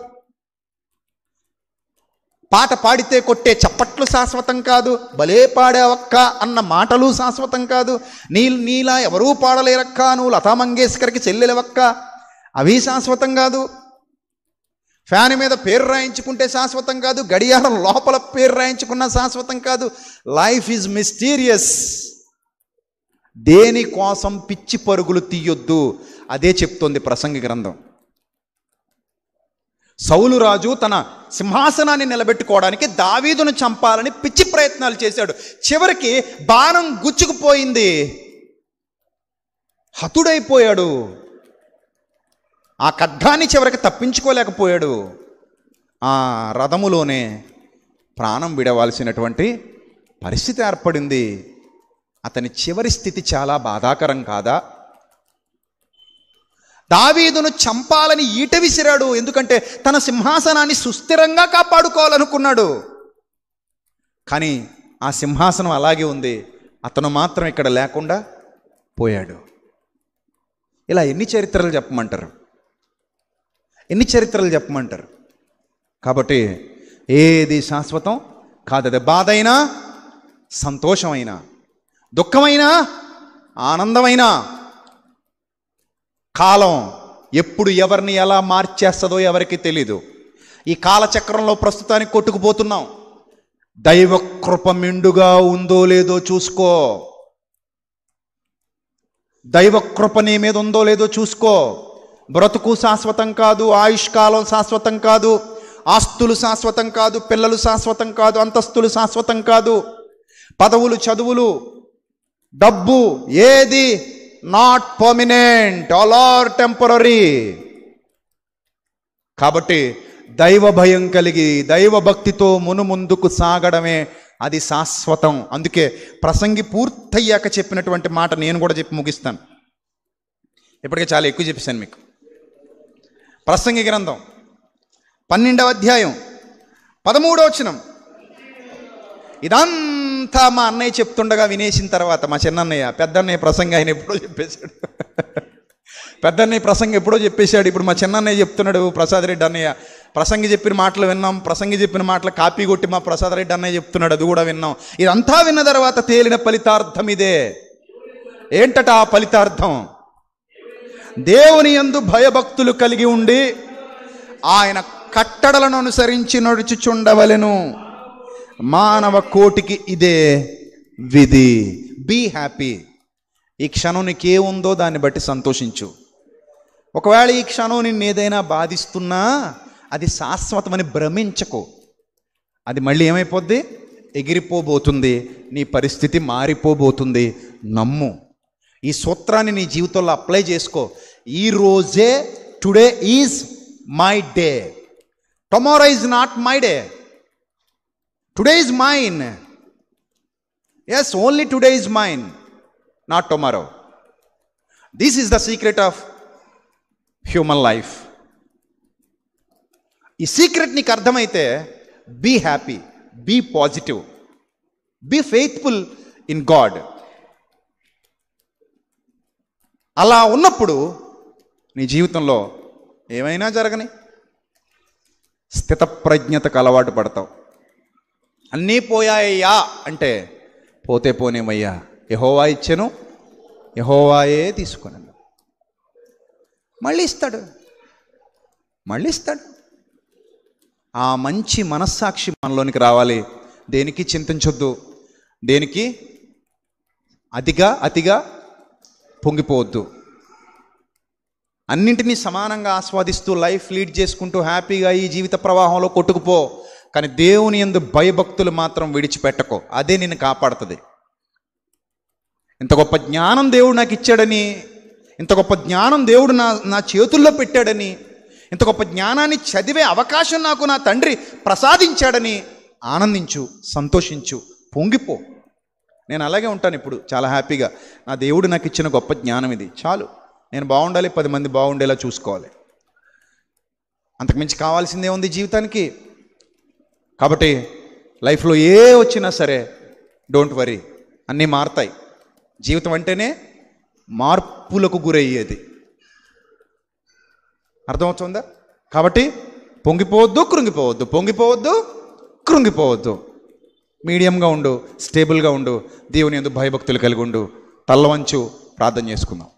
పాట పాడితే కొట్టే చప్పట్లు శాశ్వతం కాదు, భలే పాడావక్క అన్న మాటలు శాశ్వతం కాదు, నీలా ఎవరూ పాడలేరక్క, నువ్వు లతా మంగేష్కర్కి చెల్లెలవక్క, అవి శాశ్వతం కాదు, ఫ్యాన్ మీద పేరు రాయించుకుంటే శాశ్వతం కాదు, గడియారం లోపల పేరు రాయించుకున్న శాశ్వతం కాదు. Life is mysterious. దేనికోసం పిచ్చి పరుగులు తీయొద్దు, అదే చెప్తోంది ప్రసంగి గ్రంథం. సౌలు రాజు తన సింహాసనాన్ని నిలబెట్టుకోవడానికి దావీదును చంపాలని పిచ్చి ప్రయత్నాలు చేశాడు. చివరికి బాణం గుచ్చుకుపోయింది, హతుడైపోయాడు. ఆ ఖడ్గాన్ని చివరికి తప్పించుకోలేకపోయాడు. ఆ రథములోనే ప్రాణం విడవాల్సినటువంటి పరిస్థితి ఏర్పడింది. అతని చివరి స్థితి చాలా బాధాకరం కాదా? దావీదును చంపాలని ఈట విసిరాడు, ఎందుకంటే తన సింహాసనాన్ని సుస్థిరంగా కాపాడుకోవాలనుకున్నాడు. కానీ ఆ సింహాసనం అలాగే ఉంది, అతను మాత్రం ఇక్కడ లేకుండా పోయాడు. ఇలా ఎన్ని చరిత్రలు చెప్పమంటారు, ఎన్ని చరిత్రలు చెప్పమంటారు? కాబట్టి ఏది శాశ్వతం కాదు. అది బాధ అయినా, సంతోషమైనా, దుఃఖమైనా, ఆనందమైనా, కాలం ఎప్పుడు ఎవరిని ఎలా మార్చేస్తుందో ఎవరికి తెలీదు. ఈ కాలచక్రంలో ప్రస్తుతానికి కొట్టుకుపోతున్నాం. దైవ కృప మెండుగా ఉందో లేదో చూసుకో. దైవ కృప నీ మీద ఉందో లేదో చూసుకో. బ్రతుకు శాశ్వతం కాదు, ఆయుష్కాలం శాశ్వతం కాదు, ఆస్తులు శాశ్వతం కాదు, పిల్లలు శాశ్వతం కాదు, అంతస్తులు శాశ్వతం కాదు, పదవులు, చదువులు, డబ్బు ఏది not permanent, all are temporary. కాబట్టి దైవ భయం కలిగి దైవ భక్తితో మునుముందుకు సాగడమే అది శాశ్వతం. అందుకే ప్రసంగి పూర్తయ్యాక చెప్పినటువంటి మాట నేను కూడా చెప్పి ముగిస్తాను. ఇప్పటికే చాలా ఎక్కువ చెప్పేశాను మీకు. ప్రసంగి గ్రంథం 12వ అధ్యాయం 13వ వచనం. ఇదంతా మా అన్నయ్య చెప్తుండగా వినేసిన తర్వాత మా చిన్నన్నయ్య, పెద్దన్నయ్య ప్రసంగి ఆయన ఎప్పుడో చెప్పేశాడు. పెద్దన్నయ్య ప్రసంగి ఎప్పుడో చెప్పేశాడు. ఇప్పుడు మా చిన్నన్నయ్య చెప్తున్నాడు, ప్రసాద్ రెడ్డి అన్నయ్య. ప్రసంగి చెప్పిన మాటలు విన్నాం, ప్రసంగి చెప్పిన మాటలు కాపీ కొట్టి మా ప్రసాద్ రెడ్డి అన్నయ్య చెప్తున్నాడు, అది కూడా విన్నాం. ఇదంతా విన్న తర్వాత తేలిన ఫలితార్థం ఇదే. ఏంటట ఆ ఫలితార్థం? దేవుని యందు భయభక్తులు కలిగి ఉండి ఆయన కట్టడలను అనుసరించి నడుచుచుండవలెను. మానవ కోటికి ఇదే విధి. Be happy. ఈ క్షణం నీకేముందో దాన్ని బట్టి సంతోషించు. ఒకవేళ ఈ క్షణం నిన్ను ఏదైనా బాధిస్తున్నా అది శాశ్వతమని భ్రమించకు. అది మళ్ళీ ఏమైపోద్ది? ఎగిరిపోబోతుంది. నీ పరిస్థితి మారిపోబోతుంది. నమ్ము. ఈ సూత్రాన్ని నీ జీవితంలో అప్లై చేసుకో. ఈ రోజే, today is my day, tomorrow is not my day. Today is mine. Yes, only today is mine, not tomorrow. This is the secret of human life. ఈ సీక్రెట్ నీకు అర్థమైతే be happy, be positive, be faithful in God. అలా ఉన్నప్పుడు నీ జీవితంలో ఏమైనా జరగని స్థితప్రజ్ఞతకు అలవాటు పడతావు. అన్నీ పోయాయ్యా అంటే పోతే పోనేమయ్యా, యెహోవా ఇచ్చెను యెహోవాయే తీసుకొనెను. మళ్ళీ ఇస్తాడు. ఆ మంచి మనస్సాక్షి మనలోనికి రావాలి. దేనికి చింతించొద్దు, దేనికి అతిగా పొంగిపోవద్దు. అన్నింటినీ సమానంగా ఆస్వాదిస్తూ లైఫ్ లీడ్ చేసుకుంటూ హ్యాపీగా ఈ జీవిత ప్రవాహంలో కొట్టుకుపో. కానీ దేవుని యందు భయభక్తులు మాత్రం విడిచిపెట్టకో. అదే నిన్ను కాపాడుతుంది. ఇంత గొప్ప జ్ఞానం దేవుడు నాకు ఇచ్చాడని, ఇంత గొప్ప జ్ఞానం దేవుడు నా చేతుల్లో పెట్టాడని, ఇంత గొప్ప జ్ఞానాన్ని చదివే అవకాశం నాకు నా తండ్రి ప్రసాదించాడని ఆనందించు, సంతోషించు, పొంగిపో. నేను అలాగే ఉంటాను ఇప్పుడు చాలా హ్యాపీగా. నా దేవుడు నాకు ఇచ్చిన గొప్ప జ్ఞానం ఇది చాలు. నేను బాగుండాలి, 10 మంది బాగుండేలా చూసుకోవాలి. అంతకుమించి కావాల్సిందే ఉంది జీవితానికి. కాబట్టి లైఫ్లో ఏ వచ్చినా సరే డోంట్ వరీ, అన్నీ మారుతాయి. జీవితం అంటేనే మార్పులకు గురయ్యేది. అర్థమవుతుందా? కాబట్టి పొంగిపోవద్దు, కృంగిపోవద్దు. మీడియంగా ఉండు, స్టేబుల్గా ఉండు, దేవుని యందు భయభక్తులు కలిగి ఉండు. తల్లవంచు ప్రార్థన చేసుకుందాం.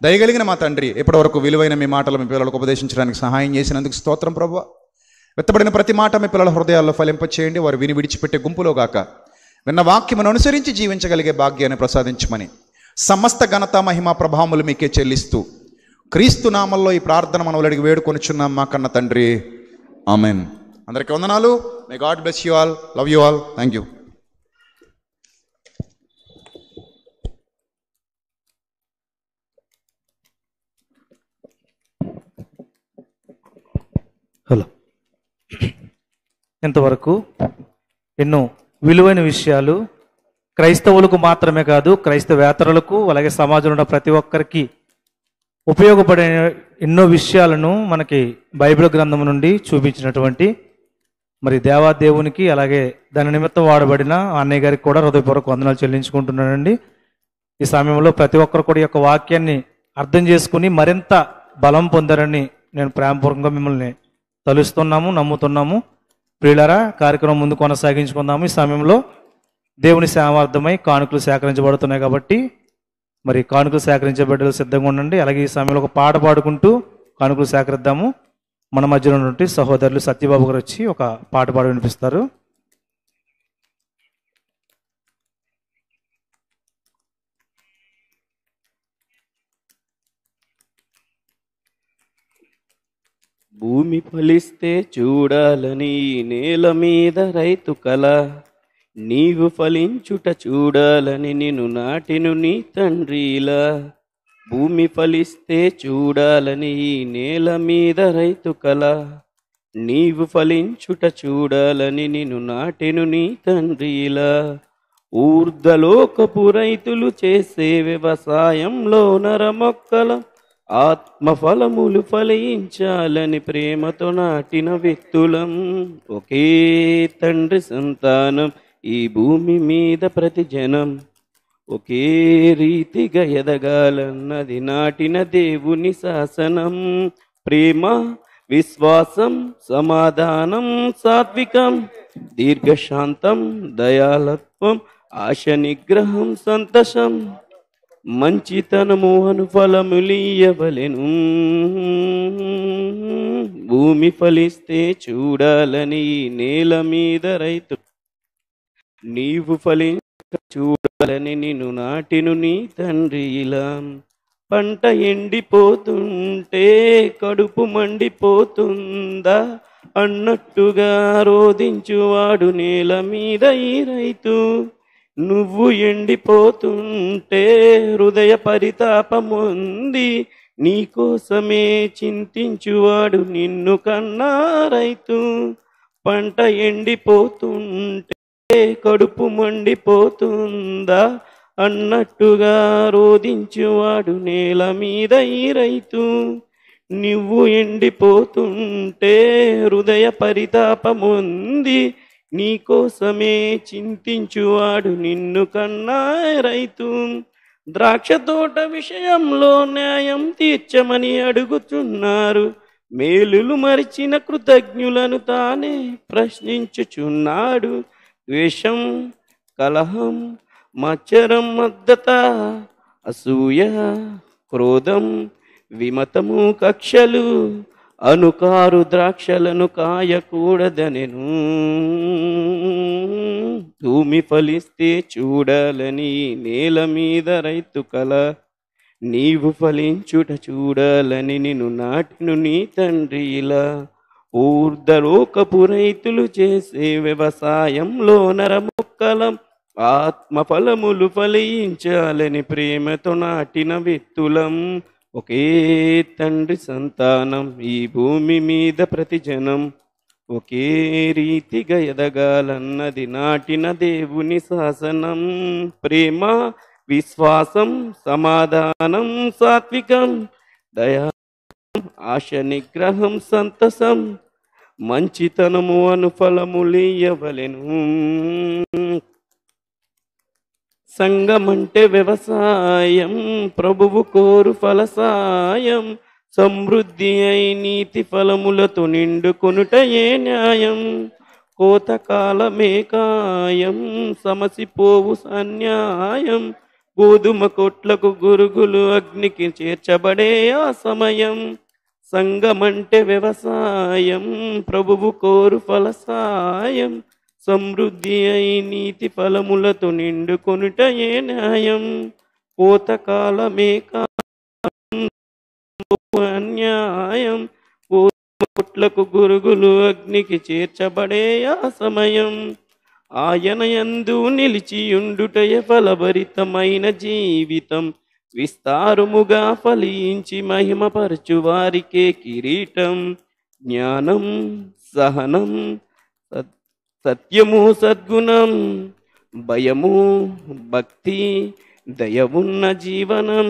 దయగలిగిన మా తండ్రి, ఇప్పటివరకు విలువైన మీ మాటలు మీ పిల్లలకు ఉపదేశించడానికి సహాయం చేసినందుకు స్తోత్రం ప్రభువా. వెత్తబడిన ప్రతి మాట మీ పిల్లల హృదయాల్లో ఫలింపచేయండి. వారు విని విడిచిపెట్టే గుంపులో గాక విన్న వాక్యమును అనుసరించి జీవించగలిగే భాగ్యాన్ని ప్రసాదించమని సమస్త ఘనత మహిమ ప్రభావములు మీకే చెల్లిస్తూ క్రీస్తు నామల్లో ఈ ప్రార్థన మనవులు అడిగి వేడుకొనిచున్నాం మా కన్న తండ్రి. ఆమెన్. అందరికీ వందనాలు. May God bless you all. Love you all. Thank you. Hello. ఇంతవరకు ఎన్నో విలువైన విషయాలు క్రైస్తవులకు మాత్రమే కాదు, క్రైస్తవేతరులకు అలాగే సమాజంలో ఉన్న ప్రతి ఒక్కరికి ఉపయోగపడే ఎన్నో విషయాలను మనకి బైబిల్ గ్రంథం నుండి చూపించినటువంటి మరి దేవాదేవునికి అలాగే దాని నిమిత్తం వాడబడిన అన్నయ్య గారికి కూడా హృదయపూర్వక వందనాలు చెల్లించుకుంటున్నానండి. ఈ సమయంలో ప్రతి ఒక్కరు కూడా ఈ యొక్క వాక్యాన్ని అర్థం చేసుకుని మరింత బలం పొందారని నేను ప్రేమపూర్వకంగా మిమ్మల్ని తలుస్తున్నాము, నమ్ముతున్నాము. ప్రియులారా, కార్యక్రమం ముందు కొనసాగించుకుందాము. ఈ సమయంలో దేవుని సేవార్థమై కానుకలు సేకరించబడుతున్నాయి కాబట్టి మరి కానుకలు సేకరించే బిడ్డలు సిద్ధంగా ఉండండి. అలాగే ఈ సమయంలో ఒక పాట పాడుకుంటూ కానుకలు సేకరిద్దాము. మన మధ్యలో ఉన్నటువంటి సహోదరులు సత్యబాబు గారు వచ్చి ఒక పాట పాడి వినిపిస్తారు. భూమి ఫలిస్తే చూడాలని నేల మీద రైతు కల, నీవు ఫలించుట చూడాలని నిన్ను నాటిను నీ తండ్రిలా. భూమి ఫలిస్తే చూడాలని ఈ నేల మీద రైతు కల, నీవు ఫలించుట చూడాలని నిన్ను నాటిను నీ తండ్రిలా. ఊర్ధ్వలోకపు రైతులు చేసే వ్యవసాయంలో నరమొక్కల ఆత్మఫలములు ఫలించాలని ప్రేమతో నాటిన వ్యక్తులం. ఒకే తండ్రి సంతానం ఈ భూమి మీద ప్రతి జనం, ఒకే రీతిగా ఎదగాలన్నది నాటిన దేవుని శాసనం. ప్రేమ, విశ్వాసం, సమాధానం, సాత్వికం, దీర్ఘశాంతం, దయాలత్వం, ఆశ నిగ్రహం, సంతోషం, మంచితనము అను ఫలములియవలెను. భూమి ఫలిస్తే చూడాలని నేల మీద రైతు, నీవు ఫలించ చూడాలని నిన్ను నాటిను నీ తండ్రి ఇలా. పంట ఎండిపోతుంటే కడుపు మండిపోతుందా అన్నట్టుగా రోధించువాడు నేల మీద ఈ రైతు. నువ్వు ఎండిపోతుంటే హృదయ పరితాపముంది, నీకోసమే చింతించువాడు నిన్ను కన్నా రైతు. పంట ఎండిపోతుంటే కడుపు మండిపోతుందా అన్నట్టుగా రోధించువాడు నేల మీద ఈ రైతు. నువ్వు ఎండిపోతుంటే హృదయ పరితాపముంది, నీకోసమే చింతించువాడు నిన్ను కన్నా రైతు. ద్రాక్ష తోట విషయంలో న్యాయం తీర్చమని అడుగుతున్నారు, మేలులు మరిచిన కృతజ్ఞులను తానే ప్రశ్నించుచున్నాడు. ద్వేషం, కలహం, మచ్చరం, మద్దత, అసూయ, క్రోధం, విమతము, కక్షలు, అనుకారు ద్రాక్షలను కాయకూడదనెను. భూమి ఫలిస్తే చూడాలని నేల మీద రైతు కల, నీవు ఫలించుట చూడాలని నిన్ను నాటిను నీ తండ్రి ఇలా. ఊర్ధలోకపు రైతులు చేసే వ్యవసాయంలో నరమొక్కలం, ఆత్మ ఫలములు ఫలించాలని ప్రేమతో నాటిన విత్తులం. ఒకే తండ్రి సంతానం, ఈ భూమి మీద ప్రతి జనం ఒకే రీతిగా ఎదగాలన్నది నాటిన దేవుని శాసనం. ప్రేమ, విశ్వాసం, సమాధానం, సాత్వికం, దయా, ఆశ నిగ్రహం, సంతసం, మంచితనము అను ఫలములియవలెను. సంఘమంటే వ్యవసాయం, ప్రభువు కోరు ఫలసాయం, సమృద్ధి అయి నీతి ఫలములతో నిండుకొనుటయే న్యాయం. కోతకాలమే కాయం, సమసిపోవు అన్యాయం, గోధుమ కొట్లకు గురుగులు అగ్నికి చేర్చబడే ఆ సమయం. సంఘమంటే వ్యవసాయం, ప్రభువు కోరు ఫలసాయం, సమృద్ధి అయి నీతి ఫలములతో నిండుకొనుటయే న్యాయం. కోతకాలమే అన్యాయం, కోట్లకు గురుగులు అగ్నికి చేర్చబడే ఆ సమయం. ఆయన యందు నిలిచియుండుటయే ఫలభరితమైన జీవితం, విస్తారముగా ఫలించి మహిమపరచు వారికే కిరీటం. జ్ఞానం, సహనం, సత్యము, సద్గుణం, భయము, భక్తి, దయ ఉన్న జీవనం,